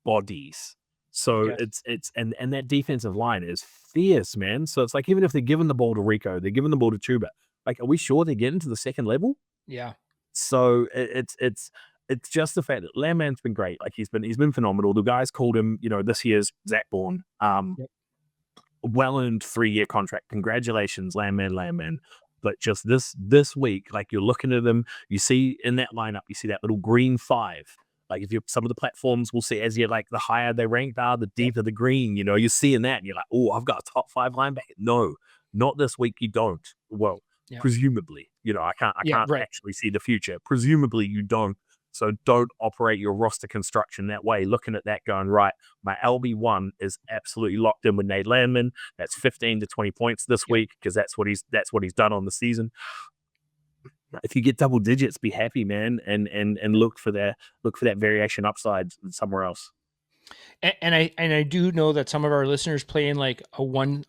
bodies. So yes. it's and that defensive line is fierce, man. So it's like even if they're giving the ball to Rico, they're giving the ball to Chuba. Like, are we sure they're getting to the second level? Yeah. So it's it's just the fact that Landman's been great. Like he's been phenomenal. The guys called him, this year's Zach Bourne. Yep. Well-earned 3-year contract. Congratulations, Landman. But just this week, like you're looking at them, you see in that lineup, you see that little green 5. Like if you some of the platforms will see as you're like the higher they ranked are, the deeper the green. You're seeing that, and you're like, oh, I've got a top 5 linebacker. No, not this week. You don't. Well, Yeah. presumably, I can't right. actually see the future. Presumably, you don't. So don't operate your roster construction that way. Looking at that, going right, my LB1 is absolutely locked in with Nate Landman. That's 15 to 20 points this week because that's what he's done on the season. If you get double digits, be happy, man, and look for that variation upside somewhere else. And I do know that some of our listeners play in like a one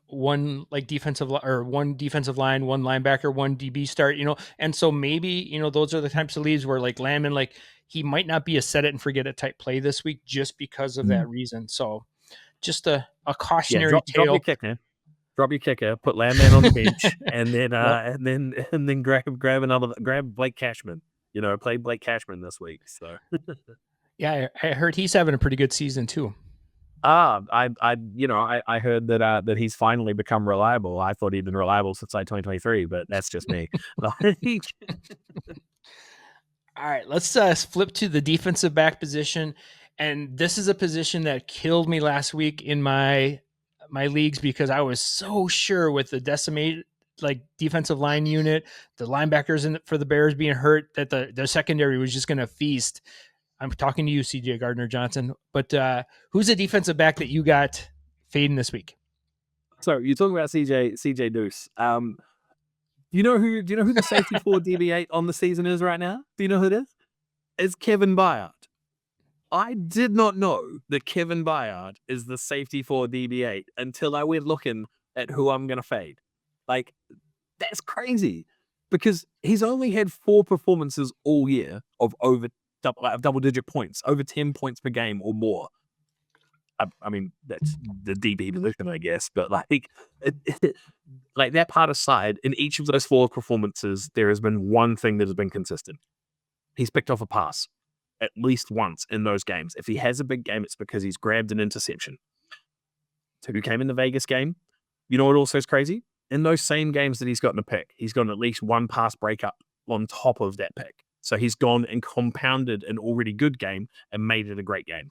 like defensive or one defensive line, one linebacker, one DB start, and so maybe those are the types of leagues where like Landman, like he might not be a set it and forget it type play this week just because of that reason. So just a cautionary tale. Drop your kick, man. Drop your kicker, put Landman on the bench, and then and then grab Blake Cashman. Play Blake Cashman this week. So yeah, I heard he's having a pretty good season too. I heard that he's finally become reliable. I thought he'd been reliable since like 2023, but that's just me. All right, let's flip to the defensive back position, and this is a position that killed me last week in my leagues because I was so sure with the decimated like defensive line unit, the linebackers for the Bears being hurt, that the secondary was just going to feast. I'm talking to you, CJ Gardner-Johnson, but who's a defensive back that you got fading this week? So you're talking about CJ Deuce. Do you know who the safety for DB8 on the season is right now? Do you know who it is? It's Kevin Byard. I did not know that Kevin Byard is the safety for DB8 until I went looking at who I'm going to fade. Like, that's crazy because he's only had 4 performances all year of over double-digit points, over 10 points per game or more. I mean, that's the DB position, I guess, but like that part aside, in each of those 4 performances, there has been one thing that has been consistent. He's picked off a pass at least once in those games. If he has a big game, it's because he's grabbed an interception. So who came in the Vegas game? You know what also is crazy? In those same games that he's gotten a pick, he's gotten at least one pass breakup on top of that pick. So he's gone and compounded an already good game and made it a great game.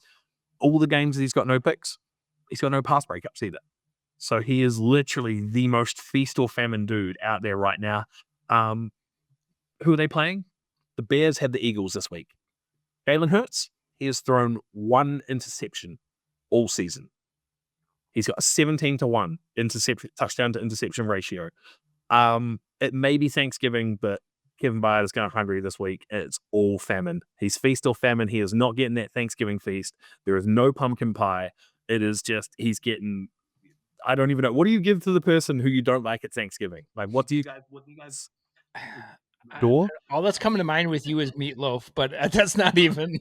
All the games that he's got no picks, he's got no pass breakups either. So he is literally the most feast or famine dude out there right now. Who are they playing? The Bears had the Eagles this week. Jalen Hurts, he has thrown 1 interception all season. He's got a 17-1 touchdown to interception ratio. It may be Thanksgiving, but Kevin Byard is going hungry this week. It's all famine. He's feast or famine. He is not getting that Thanksgiving feast. There is no pumpkin pie. It is just, he's getting, I don't even know. What do you give to the person who you don't like at Thanksgiving? Like, what do you guys door? All that's coming to mind with you is meatloaf, but that's not even.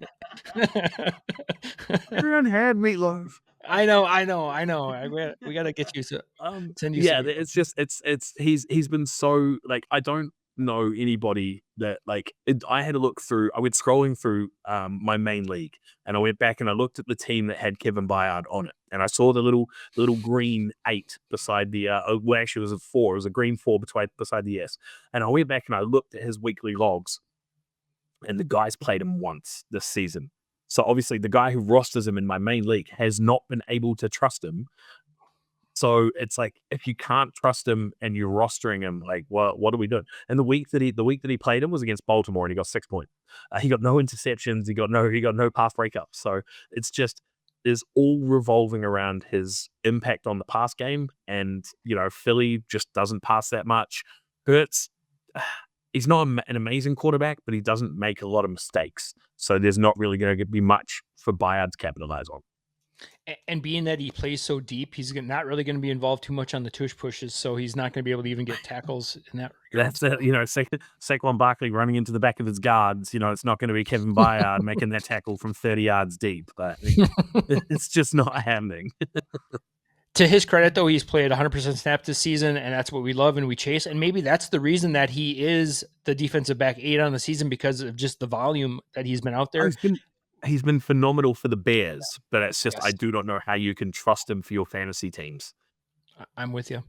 Everyone had meatloaf. I know. We got to get you to send you. Yeah, it's just he's been so like I don't know anybody that like I had to look through. I went scrolling through my main league, and I went back and I looked at the team that had Kevin Byard on it, and I saw the little green 8 beside the well, actually it was a 4. It was a green 4 beside the S, and I went back and I looked at his weekly logs, and the guy's played him once this season. So obviously the guy who rosters him in my main league has not been able to trust him. So it's like, if you can't trust him and you're rostering him, like, well, what are we doing? And the week that he played him was against Baltimore, and he got 6 points. He got no interceptions. He got no pass breakups. So it's just is all revolving around his impact on the pass game. And Philly just doesn't pass that much. Hurts. He's not an amazing quarterback, but he doesn't make a lot of mistakes. So there's not really going to be much for Byard to capitalize on. And being that he plays so deep, he's not really going to be involved too much on the tush pushes, so he's not going to be able to even get tackles in that regard. That's it. Saquon Barkley running into the back of his guards. It's not going to be Kevin Byard making that tackle from 30 yards deep. But it's just not happening. To his credit, though, he's played 100% snap this season, and that's what we love and we chase. And maybe that's the reason that he is the defensive back 8 on the season, because of just the volume that he's been out there. He's been phenomenal for the Bears, but it's just, Yes. I do not know how you can trust him for your fantasy teams. I'm with you.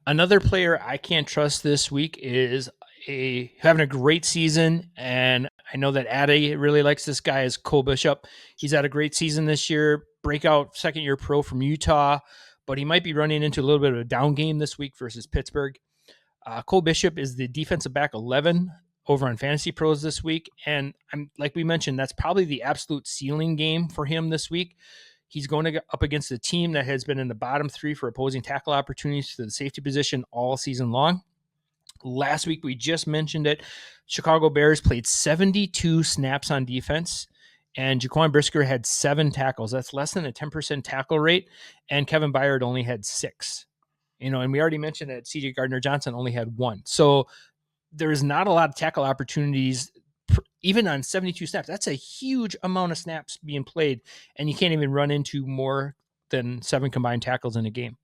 Another player I can't trust this week is having a great season, and I know that Addy really likes this guy, is Cole Bishop. He's had a great season this year, breakout second-year pro from Utah, but he might be running into a little bit of a down game this week versus Pittsburgh. Cole Bishop is the defensive back 11 over on Fantasy Pros this week, and like we mentioned, that's probably the absolute ceiling game for him this week. He's going up against a team that has been in the bottom 3 for opposing tackle opportunities to the safety position all season long. Last week, we just mentioned it. Chicago Bears played 72 snaps on defense, and Jaquan Brisker had 7 tackles. That's less than a 10% tackle rate, and Kevin Byard only had 6. And we already mentioned that CJ Gardner-Johnson only had 1. So there's not a lot of tackle opportunities even on 72 snaps. That's a huge amount of snaps being played, and you can't even run into more than 7 combined tackles in a game.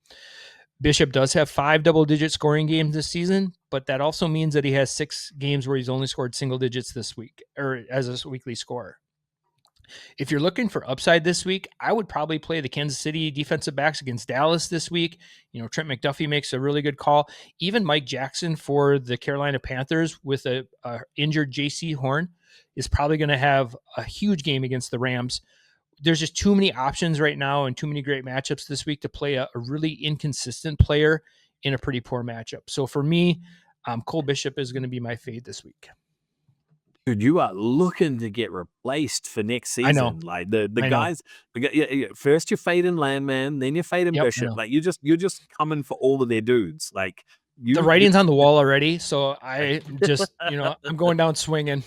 Bishop does have 5 double-digit scoring games this season, but that also means that he has 6 games where he's only scored single digits this week, or as a weekly scorer. If you're looking for upside this week, I would probably play the Kansas City defensive backs against Dallas this week. Trent McDuffie makes a really good call. Even Mike Jackson for the Carolina Panthers with a injured J.C. Horn is probably going to have a huge game against the Rams. There's just too many options right now and too many great matchups this week to play a really inconsistent player in a pretty poor matchup. So for me, Cole Bishop is going to be my fade this week. Dude, you are looking to get replaced for next season. I know. Like the guys, first you're fading Landman, then you're fading Bishop. Like you're just coming for all of their dudes. Like the writing's on the wall already. So I just, I'm going down swinging.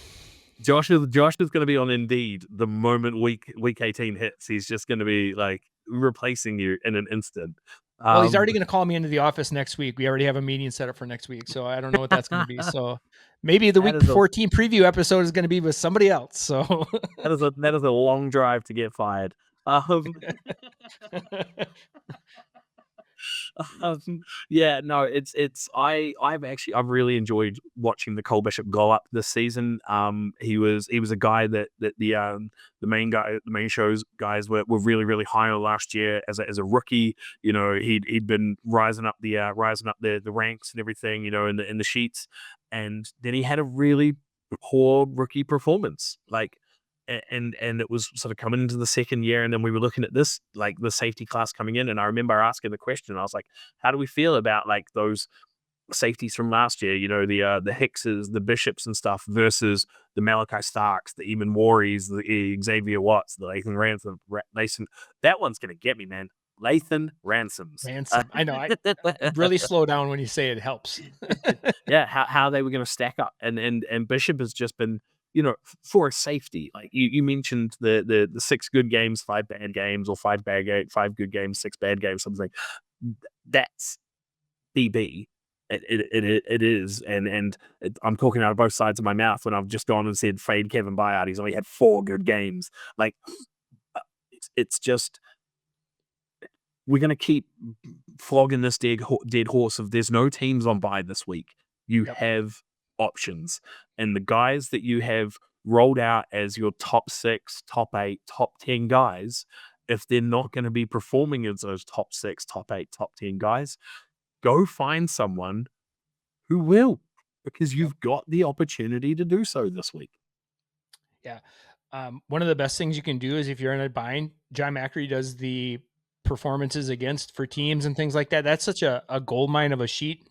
Josh is going to be on Indeed the moment week 18 hits. He's just going to be like replacing you in an instant. Well, he's already going to call me into the office next week. We already have a meeting set up for next week, so I don't know what that's going to be. So maybe the week 14 preview episode is going to be with somebody else. So that is a long drive to get fired. Yeah, no, I've really enjoyed watching the Cole Bishop go up this season. He was a guy that the main shows guys were really, really high on last year as a rookie. He'd been rising up the ranks and everything, in the sheets, and then he had a really poor rookie performance. And it was sort of coming into the second year, and then we were looking at this, like the safety class coming in, and I remember asking the question, I was like, how do we feel about like those safeties from last year, the Hickses, the Bishops and stuff versus the Malachi Starks, the Eamon Warries, the Xavier Watts, the Lathan Ransom. That one's going to get me, man. Lathan Ransoms. I know. I really slow down when you say it helps. Yeah, how they were going to stack up. And Bishop has just been, for safety, like you mentioned the 6 good games, 5 bad games, or 5 good games, 6 bad games, something. That's DB. It is, and I'm talking out of both sides of my mouth when I've just gone and said fade Kevin Byard. He's only had 4 good games. Like it's just, we're gonna keep flogging this dead horse of there's no teams on bye this week. You have options, and the guys that you have rolled out as your top 6, top 8, top 10 guys, if they're not going to be performing as those top 6, top 8, top 10 guys, go find someone who will, because you've got the opportunity to do so this week. Yeah. One of the best things you can do is if you're in a bind, John Macri does the performances against for teams and things like that. That's such a gold mine of a sheet.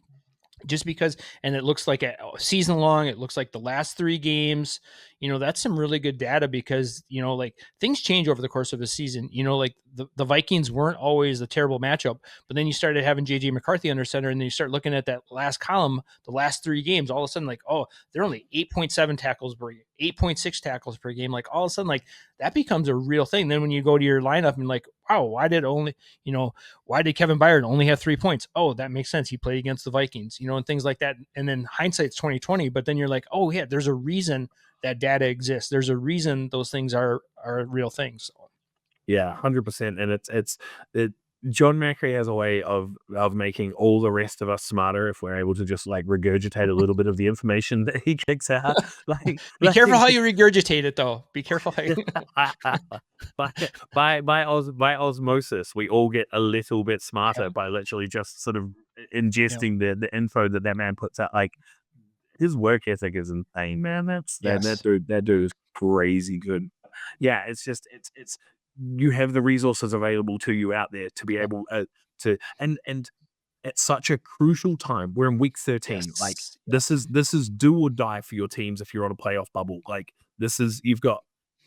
Just because, and it looks like a season long, it looks like the last 3 games, that's some really good data because, like things change over the course of a season, like the Vikings weren't always a terrible matchup, but then you started having JJ McCarthy under center, and then you start looking at that last column, the last 3 games, all of a sudden, like, oh, they're only 8.7 tackles per game, 8.6 tackles per game. Like all of a sudden, like that becomes a real thing. Then when you go to your lineup and like, wow, why did Kevin Byard only have 3 points? Oh, that makes sense. He played against the Vikings, and things like that. And then hindsight's 2020, but then you're like, oh yeah, there's a reason that data exists. There's a reason those things are real things. Yeah, 100%. And John Macri has a way of making all the rest of us smarter if we're able to just like regurgitate a little bit of the information that he kicks out. Be careful how you regurgitate it, though. Be careful how you... by osmosis, we all get a little bit smarter Yeah. by literally just sort of ingesting the info that man puts out. Like his work ethic is insane, man. That dude is crazy good. Yeah, it's just it's you have the resources available to you out there to be able to and at such a crucial time. We're in week 13. Like Yes. this is do or die for your teams if you're on a playoff bubble. Like this is you've got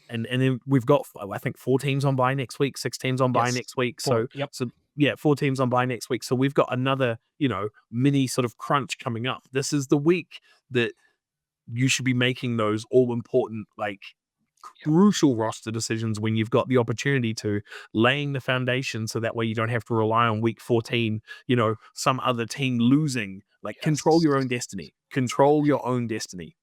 and then we've got I think 4 teams on bye next week, 6 teams on bye Yes. next week. 4. So Yep. so yeah, 4 teams on bye next week. So we've got another, mini sort of crunch coming up. This is the week that you should be making those all important, like crucial roster decisions when you've got the opportunity to, laying the foundation so that way you don't have to rely on week 14, some other team losing. Like control your own destiny. Control your own destiny.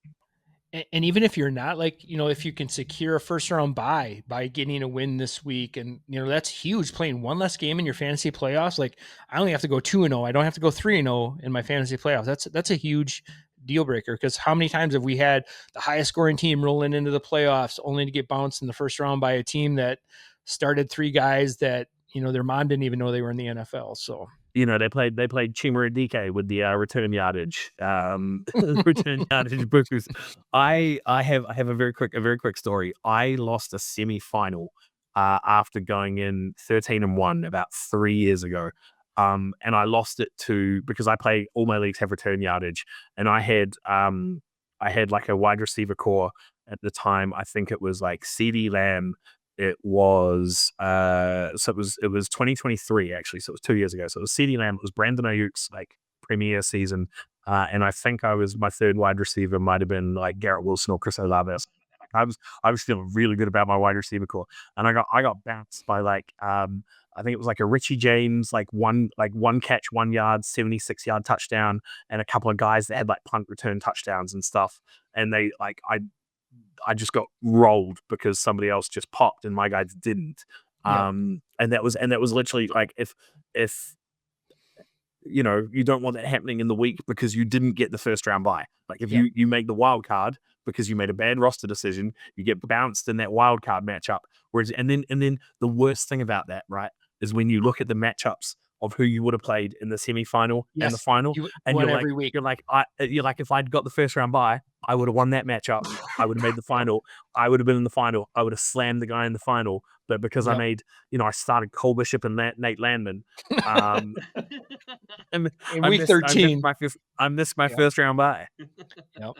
And even if you're not, like, if you can secure a first round bye by getting a win this week, and that's huge, playing one less game in your fantasy playoffs. Like I only have to go 2-0. I don't have to go 3-0 in my fantasy playoffs. That's a huge deal breaker, because how many times have we had the highest scoring team rolling into the playoffs only to get bounced in the first round by a team that started 3 guys that their mom didn't even know they were in the NFL. So they played Chima DK with the return yardage, return yardage boost. I have a very quick story. I lost a semi-final after going in 13-1 about 3 years ago. And I lost it because I play all my leagues have return yardage, and I had like a wide receiver core at the time. I think it was like CD Lamb. It was so it was 2023 actually, so it was 2 years ago. So it was CD Lamb, it was Brandon Ayuk's like premier season, and I think my third wide receiver might have been like Garrett Wilson or Chris Olave. I was feeling really good about my wide receiver core, and I got bounced by like I think it was like a Richie James, like one catch, 1 yard, 76-yard touchdown, and a couple of guys that had like punt return touchdowns and stuff. And they like I just got rolled because somebody else just popped and my guys didn't. And that was literally like if you don't want that happening in the week because you didn't get the first round bye. Like if you make the wild card because you made a bad roster decision, you get bounced in that wild card matchup. Whereas and then the worst thing about that, right, is when you look at the matchups of who you would have played in the semi-final and the final, and you're like, if I'd got the first round bye, I would have won that matchup. I would have made the final. I would have been in the final. I would have slammed the guy in the final. But because I made, I started Cole Bishop and Nate Landman. In week 13, I missed my first round bye. Yep.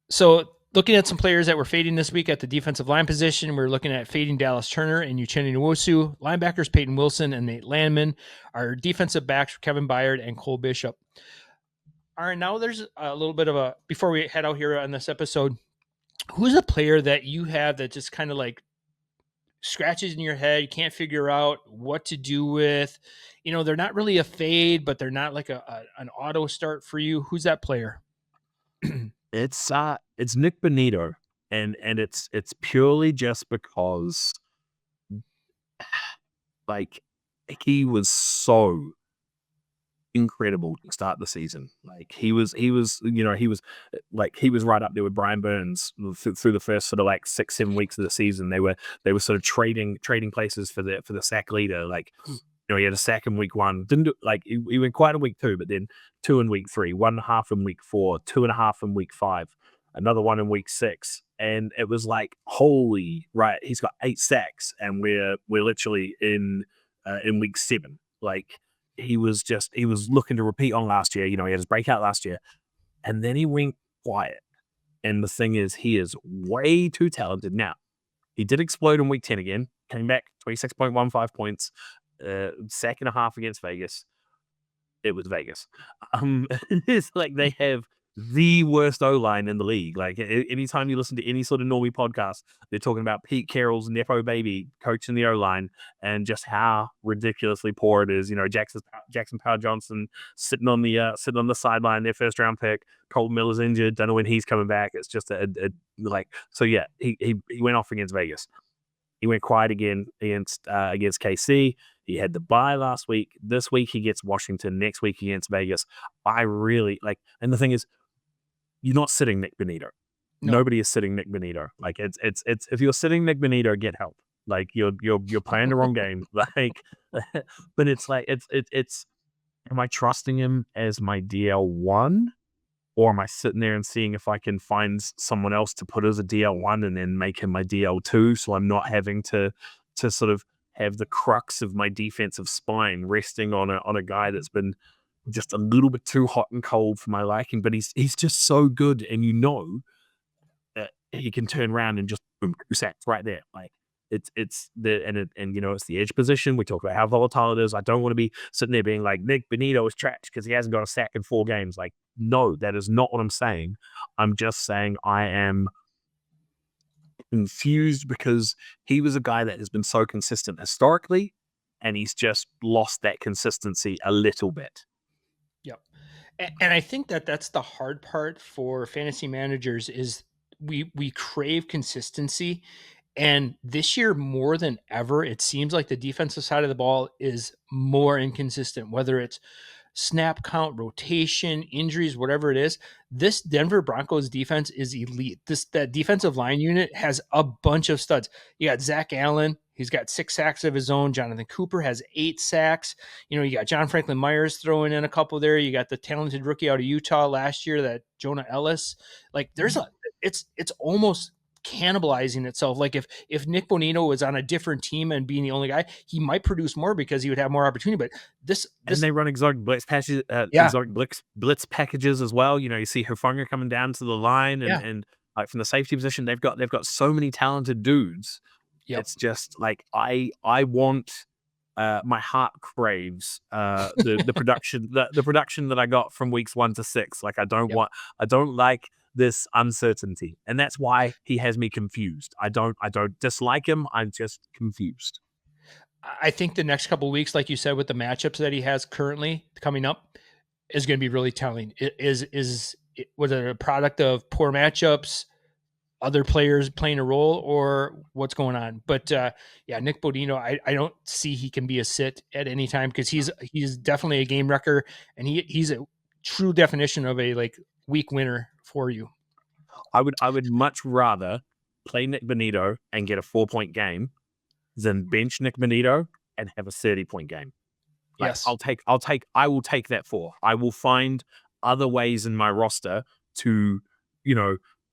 So looking at some players that were fading this week at the defensive line position, we're looking at fading Dallas Turner and Uchenna Nwosu, linebackers Payton Wilson and Nate Landman, our defensive backs Kevin Byard and Cole Bishop. All right, now there's a little bit of before we head out here on this episode, who's a player that you have that just kind of like scratches in your head, you can't figure out what to do with? They're not really a fade, but they're not like an auto start for you. Who's that player? It's Nik Bonitto, and it's purely just because like he was so incredible to start the season. Like he was right up there with Brian Burns through the first sort of like 6-7 weeks of the season. They were sort of trading places for the sack leader. Like he had a sack in week 1, didn't do like he went quite in week 2, but then 2 in week 3, 1.5 in week 4, 2.5 in week 5, another 1 in week 6, and it was like, holy, right, he's got 8 sacks, and we're literally in week 7. Like he was looking to repeat on last year. He had his breakout last year, and then he went quiet. And the thing is, he is way too talented now. He did explode in week 10 again, came back 26.15 points. Sack and a half against Vegas. It was Vegas. It's like they have the worst O-line in the league. Like anytime you listen to any sort of normie podcast, they're talking about Pete Carroll's Nepo baby coaching the O-line and just how ridiculously poor it is. Jackson Powell Johnson sitting on the sideline, their first round pick. Colton Miller's injured. Don't know when he's coming back. It's just so yeah, he went off against Vegas. He went quiet again against KC. He had the bye last week. This week he gets Washington. Next week against Vegas. I really like, and the thing is, you're not sitting Nik Bonitto. No. Nobody is sitting Nik Bonitto. Like it's if you're sitting Nik Bonitto, get help. Like you're playing the wrong game. Like, but it's like it's. Am I trusting him as my DL1? Or am I sitting there and seeing if I can find someone else to put as a DL1 and then make him my DL2, so I'm not having to sort of have the crux of my defensive spine resting on a guy that's been just a little bit too hot and cold for my liking, but he's just so good, and that he can turn around and just boom, 2 sacks right there. Like it's the it's the edge position. We talk about how volatile it is. I don't want to be sitting there being like Nik Bonitto is trash because he hasn't got a sack in 4 games. Like, no, that is not what I'm saying. I'm just saying I am confused because he was a guy that has been so consistent historically, and he's just lost that consistency a little bit. Yep. And I think that's the hard part for fantasy managers is we crave consistency. And this year, more than ever, it seems like the defensive side of the ball is more inconsistent, whether it's snap count, rotation, injuries, whatever it is. This Denver Broncos defense is elite. That defensive line unit has a bunch of studs. You got Zach Allen. He's got 6 sacks of his own. Jonathan Cooper has 8 sacks. You got John Franklin Myers throwing in a couple there. You got the talented rookie out of Utah last year, that Jonah Ellis. Like it's almost cannibalizing itself. Like if Nik Bonitto was on a different team and being the only guy, he might produce more because he would have more opportunity. But this and they run exotic blitz packages, exotic blitz packages as well. You see Hufanga coming down to the line and like from the safety position, they've got so many talented dudes. Yep. It's just like I want. My heart craves the production the production that I got from weeks 1 to 6. Like I don't like this uncertainty, and that's why he has me confused. I don't dislike him. I'm just confused. I think the next couple of weeks, like you said, with the matchups that he has currently coming up, is going to be really telling. Was it a product of poor matchups, other players playing a role, or what's going on? But Nik Bonitto, I don't see he can be a sit at any time because he's definitely a game wrecker, and he's a true definition of a like week winner for you. I would much rather play Nik Bonitto and get a 4-point game than bench Nik Bonitto and have a 30-point game. Like, yes, I will take that 4. I will find other ways in my roster to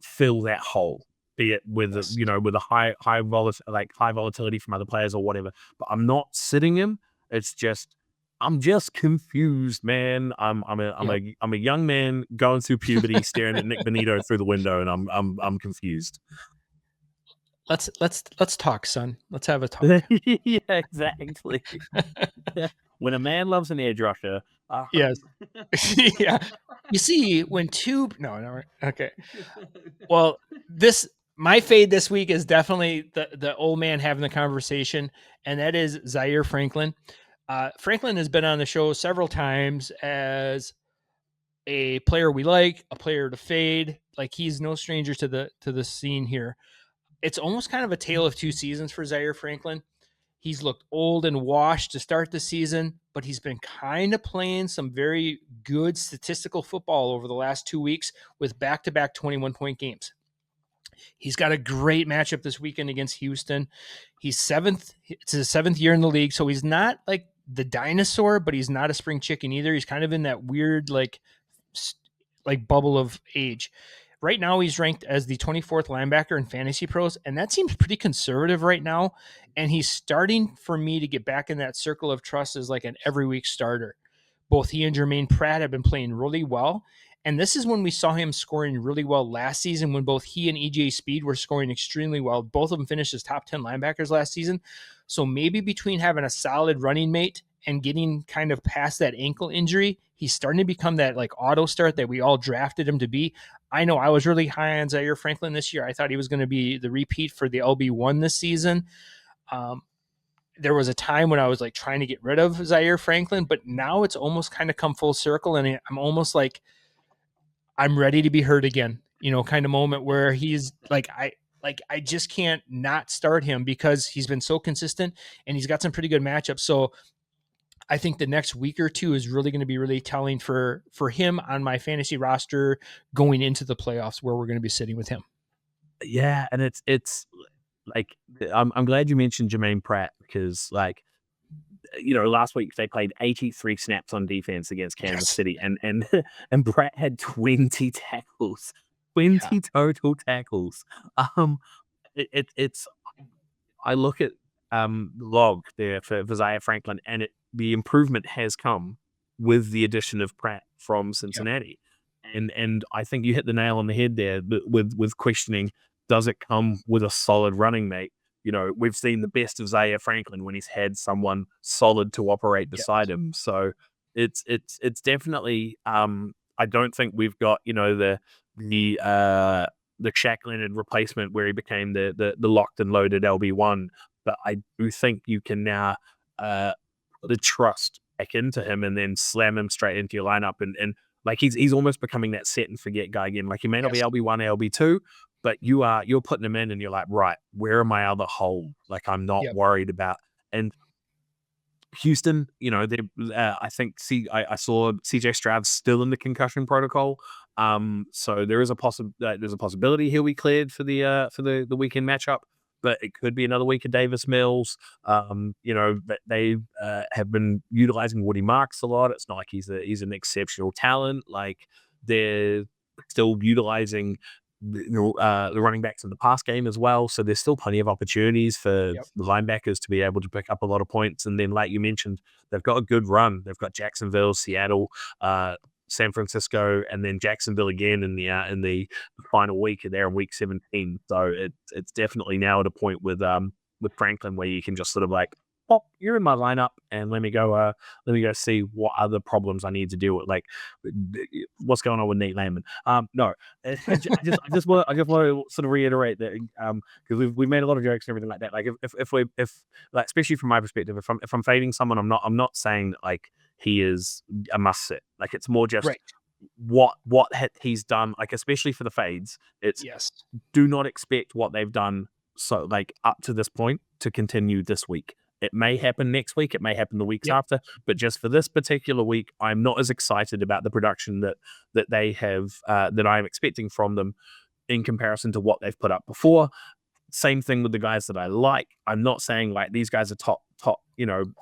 fill that hole, be it with with a high volatility from other players or whatever. But I'm not sitting him. It's just I'm just confused, man. I'm a young man going through puberty, staring at Nik Bonitto through the window, and I'm confused. Let's talk, son. Let's have a talk. Yeah, exactly. When a man loves an edge rusher. Yes. Yeah. You see, when okay. Well, my fade this week is definitely the old man having the conversation, and that is Zaire Franklin. Franklin has been on the show several times as a player we like, a player to fade. Like he's no stranger to the scene here. It's almost kind of a tale of 2 seasons for Zaire Franklin. He's looked old and washed to start the season, but he's been kind of playing some very good statistical football over the last 2 weeks with back-to-back 21-point games. He's got a great matchup this weekend against Houston. He's 7th. It's his 7th year in the league, so he's not like the dinosaur, but he's not a spring chicken either. He's kind of in that weird like bubble of age. Right now, he's ranked as the 24th linebacker in Fantasy Pros, and that seems pretty conservative right now. And he's starting for me to get back in that circle of trust as like an every week starter. Both he and Jermaine Pratt have been playing really well. And this is when we saw him scoring really well last season when both he and EJ Speed were scoring extremely well. Both of them finished as top 10 linebackers last season. So maybe between having a solid running mate and getting kind of past that ankle injury, he's starting to become that like auto start that we all drafted him to be. I know I was really high on Zaire Franklin this year. I thought he was going to be the repeat for the LB1 this season. There was a time when I was like trying to get rid of Zaire Franklin, but now it's almost kind of come full circle. And I'm almost like, I'm ready to be hurt again, kind of moment where he's like, like I just can't not start him because he's been so consistent and he's got some pretty good matchups. So I think the next week or two is really going to be really telling for him on my fantasy roster going into the playoffs, where we're going to be sitting with him. Yeah, and it's like I'm glad you mentioned Jermaine Pratt because like last week they played 83 snaps on defense against Kansas Yes. City, and and Pratt had 20 tackles, Yeah. 20 total tackles. It's I look at the log there for Zaire Franklin, and the improvement has come with the addition of Pratt from Yep. Cincinnati, and I think you hit the nail on the head there with questioning, does it come with a solid running mate? We've seen the best of Zaire Franklin when he's had someone solid to operate Yes. beside him. So it's definitely I don't think we've got the Shaq Leonard replacement where he became the locked and loaded LB1, but I do think you can now put the trust back into him and then slam him straight into your lineup, and like he's almost becoming that set and forget guy again. Like he may not be Yes. LB1, LB2, but you're putting him in and you're like, right, where are my other holes? Like I'm not Yep. worried about. And Houston, I think I saw CJ Stroud's still in the concussion protocol. So there's a possibility he'll be cleared for the weekend matchup, but it could be another week of Davis Mills. But they have been utilizing Woody Marks a lot. It's not like he's an exceptional talent. Like they're still utilizing the running backs in the pass game as well. So there's still plenty of opportunities for Yep. the linebackers to be able to pick up a lot of points. And then, like you mentioned, they've got a good run. They've got Jacksonville, Seattle, San Francisco, and then Jacksonville again in the final week. There in week 17. So it's definitely now at a point with Franklin where you can just sort of like, pop, you're in my lineup, and let me go see what other problems I need to deal with, like what's going on with Nate Landman. No, I just want to sort of reiterate that because we've made a lot of jokes and everything like that. Like if like, especially from my perspective, if I'm fading someone, I'm not saying that like he is a must sit. Like it's more just Right. what he's done. Like especially for the fades, it's Yes. do not expect what they've done so like up to this point to continue this week. It may happen next week. It may happen the weeks Yep. after. But just for this particular week, I'm not as excited about the production that they have that I'm expecting from them in comparison to what they've put up before. Same thing with the guys that I like. I'm not saying like these guys are top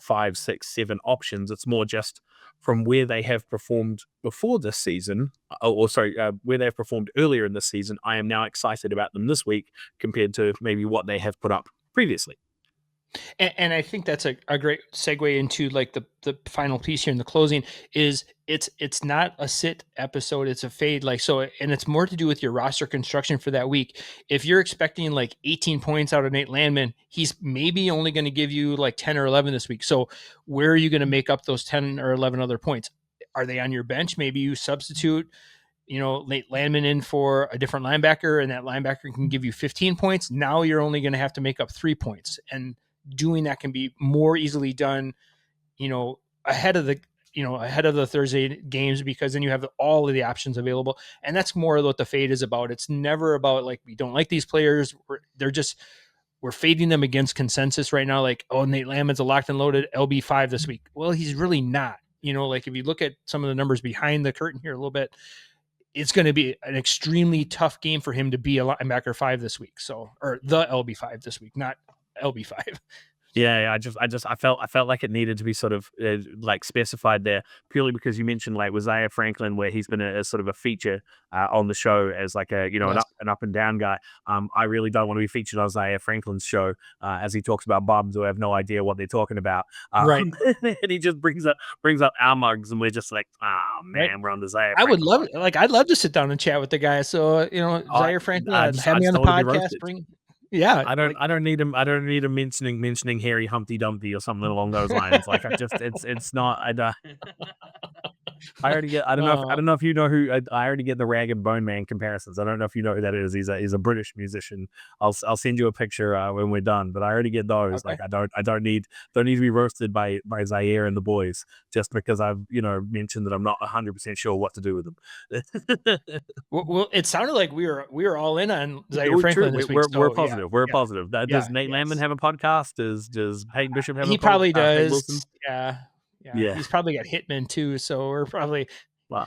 5, 6, 7 options. It's more just from where they have performed before this season, where they've performed earlier in this season. I am now excited about them this week compared to maybe what they have put up previously. And I think that's a great segue into like the final piece here in the closing is it's not a sit episode, it's a fade. Like, so, and it's more to do with your roster construction for that week. If you're expecting like 18 points out of Nate Landman, he's maybe only going to give you like 10 or 11 this week. So where are you going to make up those 10 or 11 other points? Are they on your bench? Maybe you substitute Nate Landman in for a different linebacker, and that linebacker can give you 15 points. Now you're only going to have to make up 3 points, and doing that can be more easily done, ahead of the Thursday games, because then you have all of the options available. And that's more what the fade is about. It's never about like, we don't like these players. We're fading them against consensus right now. Like, oh, Nate Landman's a locked and loaded LB5 this week. Well, he's really not. Like if you look at some of the numbers behind the curtain here a little bit, it's going to be an extremely tough game for him to be a linebacker 5 this week. So, or the LB5 this week, not LB5. Yeah, I felt like it needed to be sort of like specified there purely because you mentioned like with Zaire Franklin where he's been a sort of a feature on the show as like a Yes. an up and down guy. I really don't want to be featured on Zaire Franklin's show as he talks about bums who have no idea what they're talking about. Right. And he just brings up our mugs and we're just like, oh man, Right. we're on the Zaire. I would Franklin love, mic. like, I'd love to sit down and chat with the guy. So, Zaire Franklin, I have me just on the don't want to be podcast. roasted. Yeah. I don't need him. I don't need him mentioning Harry Humpty Dumpty or something along those lines. Like it's not. I already get. I don't know. I Uh, don't know if you know who. I already get the Rag and Bone Man comparisons. I don't know if you know who that is. He's a British musician. I'll send you a picture when we're done. But I already get those. okay. Like I don't need to be roasted by Zaire and the boys just because I've mentioned that I'm not 100% sure what to do with them. Well, it sounded like we were all in on Zaire True. Franklin this week. We're So yeah, positive. We're yeah, positive. yeah, Does Nate Landman yes. have a podcast? Does Peyton Bishop have a He probably Peyton does. Wilson? Yeah, yeah. Yeah. He's probably got Hitman too. So we're probably Wow.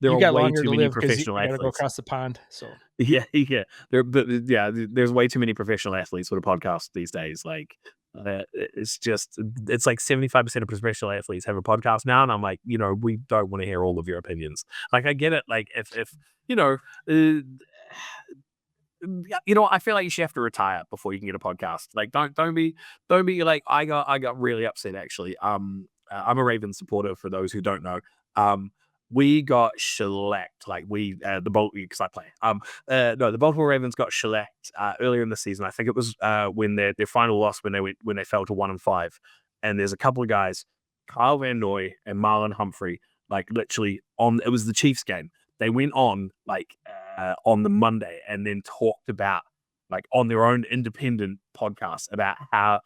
There you are got way longer too to many live because you professional got to go athletes. across the pond. So Yeah, yeah. There's way too many professional athletes with a podcast these days. Like, it's like 75% of professional athletes have a podcast now, and I'm like, we don't want to hear all of your opinions. Like, I get it. Like, if you know, uh, I feel like you should have to retire before you can get a podcast. Like, don't be like I got really upset actually. I'm a Ravens supporter for those who don't know. We got shellacked. Like the Baltimore because I play. No, the Baltimore Ravens got shellacked earlier in the season. I think it was when their final loss when they fell to 1-5. And there's a couple of guys, Kyle Van Noy and Marlon Humphrey, like literally it was the Chiefs game. They went on on the Monday and then talked about like on their own independent podcast about how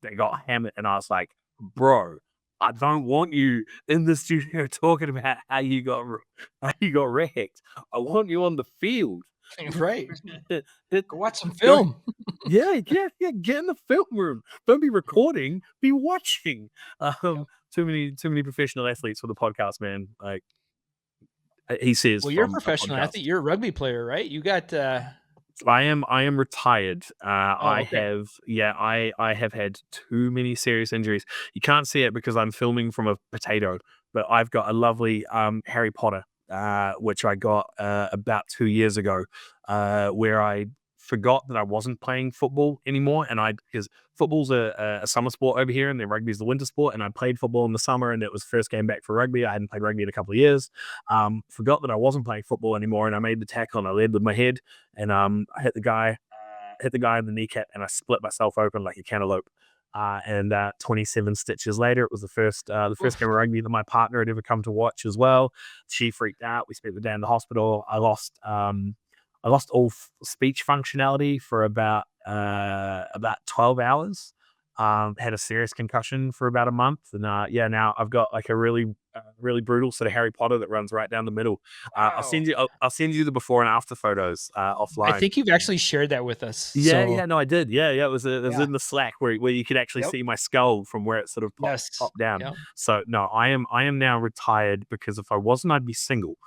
they got hammered. And I was like, bro, I don't want you in the studio talking about how you got wrecked. I want you on the field. right, It- go watch some go- film. yeah, get in the film room. Don't be recording, be watching. Too many professional athletes for the podcast, man. Like he says Well, you're a from a professional podcast. athlete. You're a rugby player, right? You got. I am retired. Oh, I okay. have I have had too many serious injuries. You can't see it because I'm filming from a potato, but I've got a lovely Harry Potter, which I got about 2 years ago, where I forgot that I wasn't playing football anymore, and because football's a summer sport over here, and then rugby's the winter sport, and I played football in the summer, and it was first game back for rugby. I hadn't played rugby in a couple of years. Forgot that I wasn't playing football anymore, and I made the tackle, and I led with my head, and I hit the guy in the kneecap, and I split myself open like a cantaloupe. And 27 stitches later, it was the first Oof. game of rugby that my partner had ever come to watch as well. She freaked out. We spent the day in the hospital. I lost all speech functionality for about 12 hours. Had a serious concussion for about a month, and now I've got like a really brutal sort of Harry Potter that runs right down the middle. I'll Wow. send you the before and after photos I offline. think you've actually shared that with us. Yeah, So no, I did. Yeah, it was yeah. in the Slack where you could actually Yep. see my skull from where it sort of Yes. popped down. Yep. So no, I am now retired because if I wasn't, I'd be single.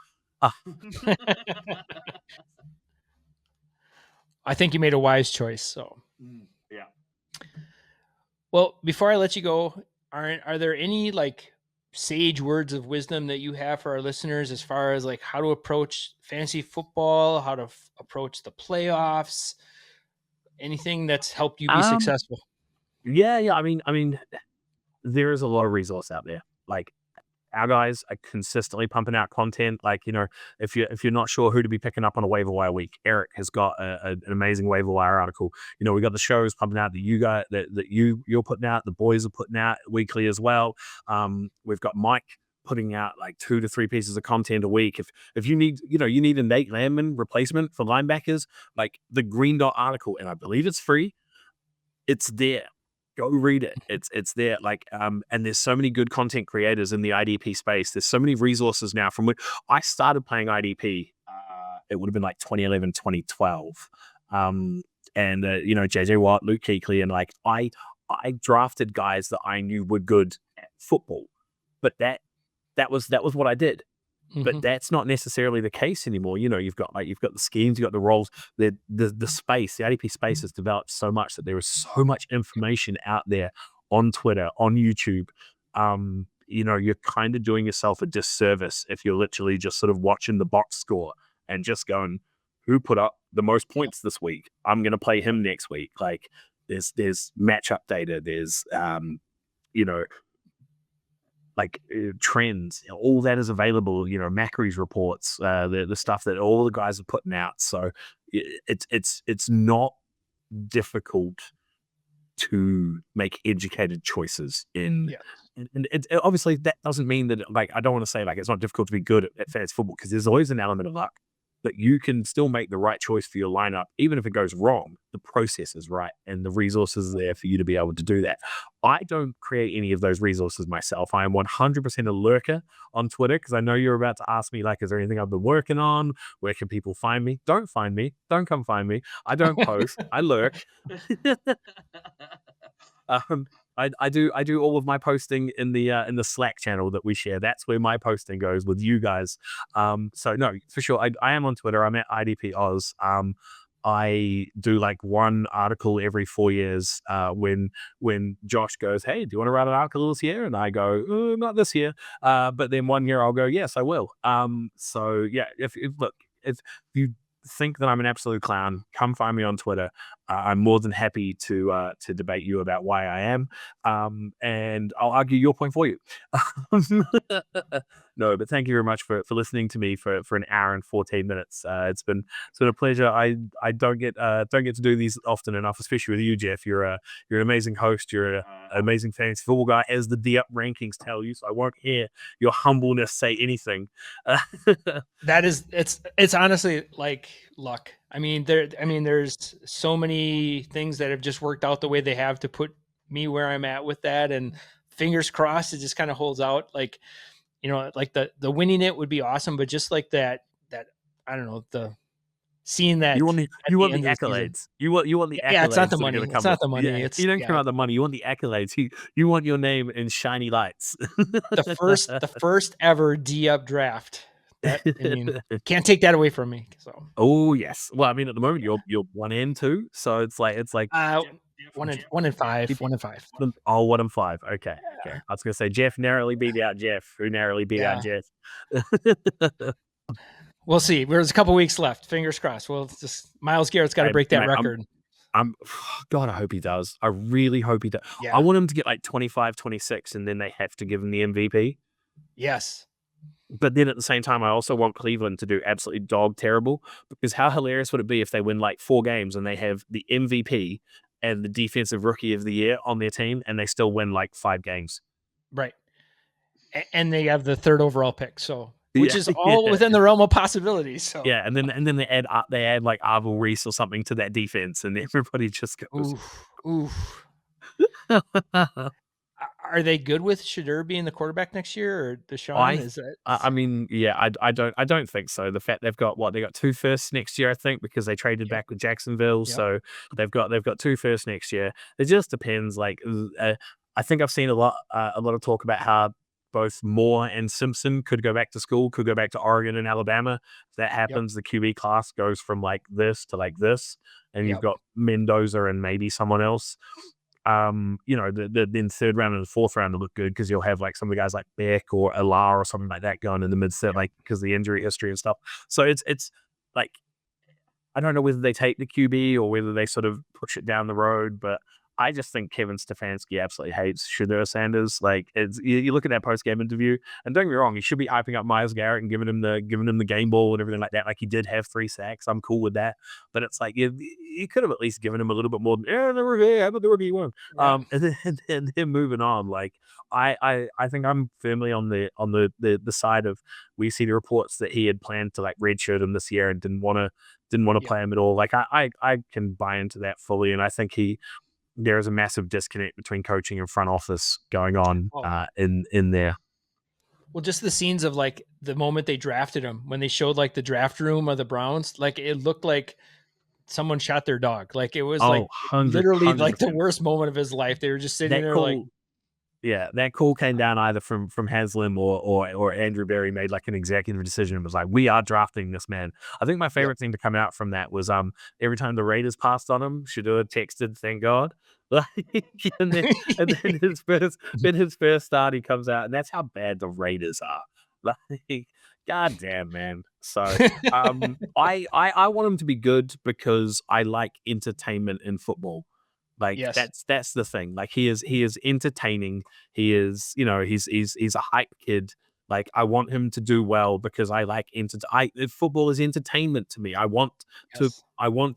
I think you made a wise choice. So Yeah. well, before I let you go, are there any like sage words of wisdom that you have for our listeners as far as like how to approach fantasy football, how to approach the playoffs, anything that's helped you be Um. successful? Yeah. I mean, there is a lot of resource out there. Like our guys are consistently pumping out content. Like if you're not sure who to be picking up on a waiver wire week, Eric has got an amazing waiver wire article. We got the shows pumping out that you got that you're putting out. The boys are putting out weekly as well. We've got Mike putting out like 2 to 3 pieces of content a week. If you need you need a Nate Landman replacement for linebackers, like the Green Dot article, and I believe it's free. It's there. Go read it. It's there. Like and there's so many good content creators in the IDP space. There's so many resources now. From when I started playing IDP, it would have been like 2011, 2012. And JJ Watt, Luke Kuechly, and like I drafted guys that I knew were good at football, but that was what I did. But Mhm. that's not necessarily the case anymore. You've got the schemes, you've got the roles, the space, the IDP space has developed so much that there is so much information out there on Twitter, on YouTube. You're kind of doing yourself a disservice if you're literally just sort of watching the box score and just going, who put up the most points this week? I'm going to play him next week. Like there's matchup data, there's you know trends, all that is available. Macros reports, the stuff that all the guys are putting out. So it's not difficult to make educated choices in Yeah. And obviously that doesn't mean that, like, I don't want to say like it's not difficult to be good at fantasy football, because there's always an element of luck. But you can still make the right choice for your lineup, even if it goes wrong. The process is right, and the resources are there for you to be able to do that. I don't create any of those resources myself. I am 100% a lurker on Twitter, because I know you're about to ask me, like, is there anything I've been working on? Where can people find me? Don't find me. Don't come find me. I don't post. I lurk. um, I do all of my posting in the Slack channel that we share. That's where my posting goes with you guys. So no, for sure, I am on Twitter. I'm at IDP Oz. I do like one article every 4 years. When Josh goes, "Hey, do you want to write an article this year?" And I go, "Not this year." But then one year I'll go, "Yes, I will." So yeah, if you think that I'm an absolute clown, come find me on Twitter. I'm more than happy to debate you about why I am, and I'll argue your point for you. No, but thank you very much for listening to me for an hour and 14 minutes. It's been a pleasure. I don't get to do these often enough, especially with you, Jeff. You're an amazing host. You're an amazing fantasy football guy, as the D Up rankings tell you. So I won't hear your humbleness say anything. It's honestly like luck. I mean, there's so many things that have just worked out the way they have to put me where I'm at with that, and fingers crossed it just kind of holds out. Like, like the winning it would be awesome, but just like that I don't know, the seeing that You want the at you the want end the of the season. accolades. You want the Yeah, it's not accolades the that are money. going to It's come not with. the money. Yeah, It's you don't care about the money. You want the accolades. You want your name in shiny lights. the first ever D Up draft. That, I mean, can't take that away from me. So Oh yes. Well, I mean, at the moment you're 1 and 2, so it's like uh Jeff, one in Jeff, one in five. Jeff, 1 in 5. 1 and 5. Okay, okay. Yeah. I was gonna say Jeff narrowly beat out Jeff, who narrowly beat out Yeah. Jeff. We'll see. There's a couple weeks left. Fingers crossed. Well, it's just Miles Garrett's got to Hey, break that mate, record. I'm God, I hope he does. I really hope he does. I Yeah. want him to get like 25, 26, and then they have to give him the MVP. Yes. But then at the same time, I also want Cleveland to do absolutely dog terrible, because how hilarious would it be if they win like 4 games and they have the MVP and the defensive rookie of the year on their team, and they still win like 5 games? Right. And they have the 3rd overall pick. So, which Yeah, is all yeah, within the realm of possibilities. So, yeah. And then they add like Arvel Reese or something to that defense, and everybody just goes. oof, oof. Are they good with Shadur being the quarterback next year, or Deshaun? I Is that I mean, yeah, I don't think so. The fact they've got they got 2 firsts next year, I think, because they traded Yep. back with Jacksonville, Yep. so they've got 2 firsts next year. It just depends. Like, I think I've seen a lot of talk about how both Moore and Simpson could go back to school, could go back to Oregon and Alabama. If that Yep. happens, the QB class goes from like this to like this, and you've Yep. got Mendoza and maybe someone else. The then 3rd round and the 4th round to look good, because you'll have like some of the guys like Beck or Alar or something like that going in the mid set, like because of the injury history and stuff. So it's like, I don't know whether they take the QB or whether they sort of push it down the road, but I just think Kevin Stefanski absolutely hates Shadur Sanders. Like, you look at that post game interview, and don't get me wrong, he should be hyping up Myles Garrett and giving him the game ball and everything like that. Like, he did have 3 sacks. I'm cool with that, but it's like you could have at least given him a little bit more than, the rookie. How about the rookie won? Yeah. And then moving on. Like, I think I'm firmly on the side of, we see the reports that he had planned to like redshirt him this year and didn't want to Yep. play him at all. Like, I can buy into that fully, and I think there is a massive disconnect between coaching and front office going on in there. Well, just the scenes of like the moment they drafted him, when they showed like the draft room of the Browns, like it looked like someone shot their dog. Like, it was like 100, literally like the 100%. worst moment of his life. They were just sitting That there call, like, yeah, that call came down either from Haslam or Andrew Berry made like an executive decision and was like, we are drafting this man. I think my favorite thing to come out from that was every time the Raiders passed on him, Shadur texted, "Thank God." Like, and then his first start, he comes out, and that's how bad the Raiders are. Like, god damn, man. So I want him to be good, because I like entertainment in football. Like, yes. that's the thing. Like, he is entertaining. He is, he's a hype kid. Like, I want him to do well because I like football is entertainment to me. I want Yes.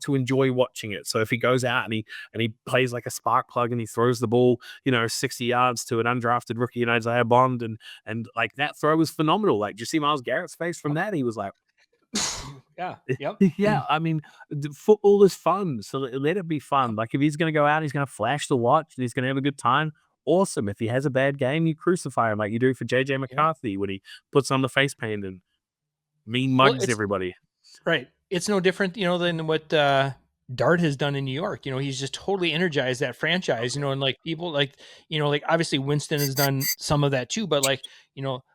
to enjoy watching it. So if he goes out and he plays like a spark plug and he throws the ball, 60 yards to an undrafted rookie in Isaiah Bond, and like that throw was phenomenal. Like, did you see Myles Garrett's face from that? He was like, Yeah. Yep. yeah, I mean, football is fun, so let it be fun. Like, if he's going to go out, he's going to flash the watch, and he's going to have a good time. Awesome. If he has a bad game, you crucify him like you do for JJ Yeah. McCarthy when he puts on the face paint and mean Well, mugs everybody. right. It's no different, than what Dart has done in New York. He's just totally energized that franchise, and like people like obviously Winston has done some of that too, but like,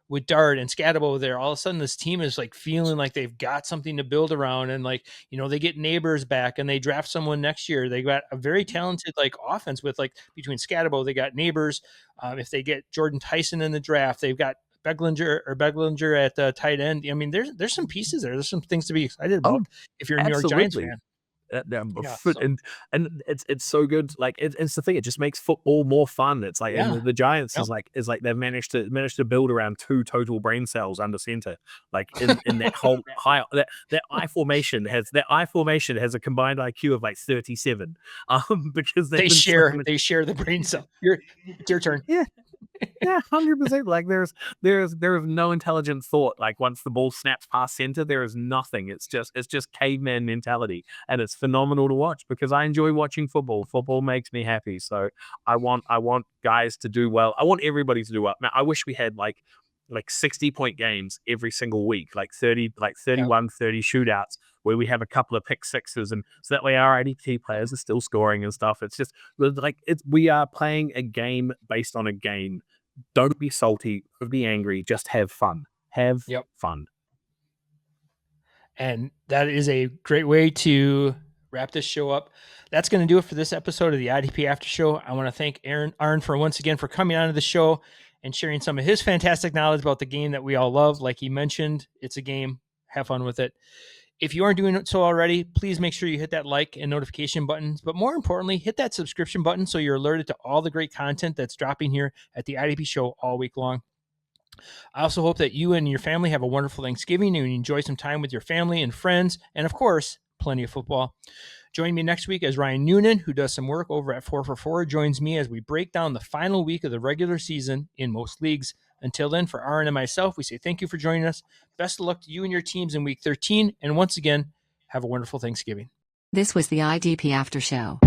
with Dart and Scatabo there, all of a sudden this team is like feeling like they've got something to build around, and like, they get Neighbors back and they draft someone next year. They got a very talented like offense with like between Scatabo, they got Neighbors. If they get Jordan Tyson in the draft, they've got Beglinger at the tight end. I mean, there's some pieces there. There's some things to be excited about Oh, if you're a New York Giants absolutely. fan. Yeah. And it's so good. Like, it's the thing. It just makes football more fun. It's like, and Yeah. the Giants Yep. is like they've managed to build around 2 total brain cells under center. Like, in that whole high that I formation has a combined IQ of like 37. Because They share the brain cell. It's your turn. yeah. Yeah, 100%. Like, there's no intelligent thought. Like, once the ball snaps past center, there is nothing. It's just caveman mentality, and it's phenomenal to watch because I enjoy watching football. Football makes me happy. So I want guys to do well. I want everybody to do well. Man, I wish we had like 60-point games every single week, like 31, 30 shootouts where we have a couple of pick sixes, and so that way our IDP players are still scoring and stuff. It's just like we are playing a game based on a game. Don't be salty, don't be angry, just have fun. Have Yep. fun. And that is a great way to wrap this show up. That's going to do it for this episode of the IDP After Show. I want to thank Aron for once again for coming onto the show and sharing some of his fantastic knowledge about the game that we all love. Like he mentioned, it's a game. Have fun with it. If you aren't doing so already, please make sure you hit that like and notification buttons. But more importantly, hit that subscription button so you're alerted to all the great content that's dropping here at the IDP Show all week long. I also hope that you and your family have a wonderful Thanksgiving and you enjoy some time with your family and friends, and of course, plenty of football. Join me next week as Ryan Noonan, who does some work over at 4for4, joins me as we break down the final week of the regular season in most leagues. Until then, for Aron and myself, we say thank you for joining us. Best of luck to you and your teams in week 13. And once again, have a wonderful Thanksgiving. This was the IDP After Show.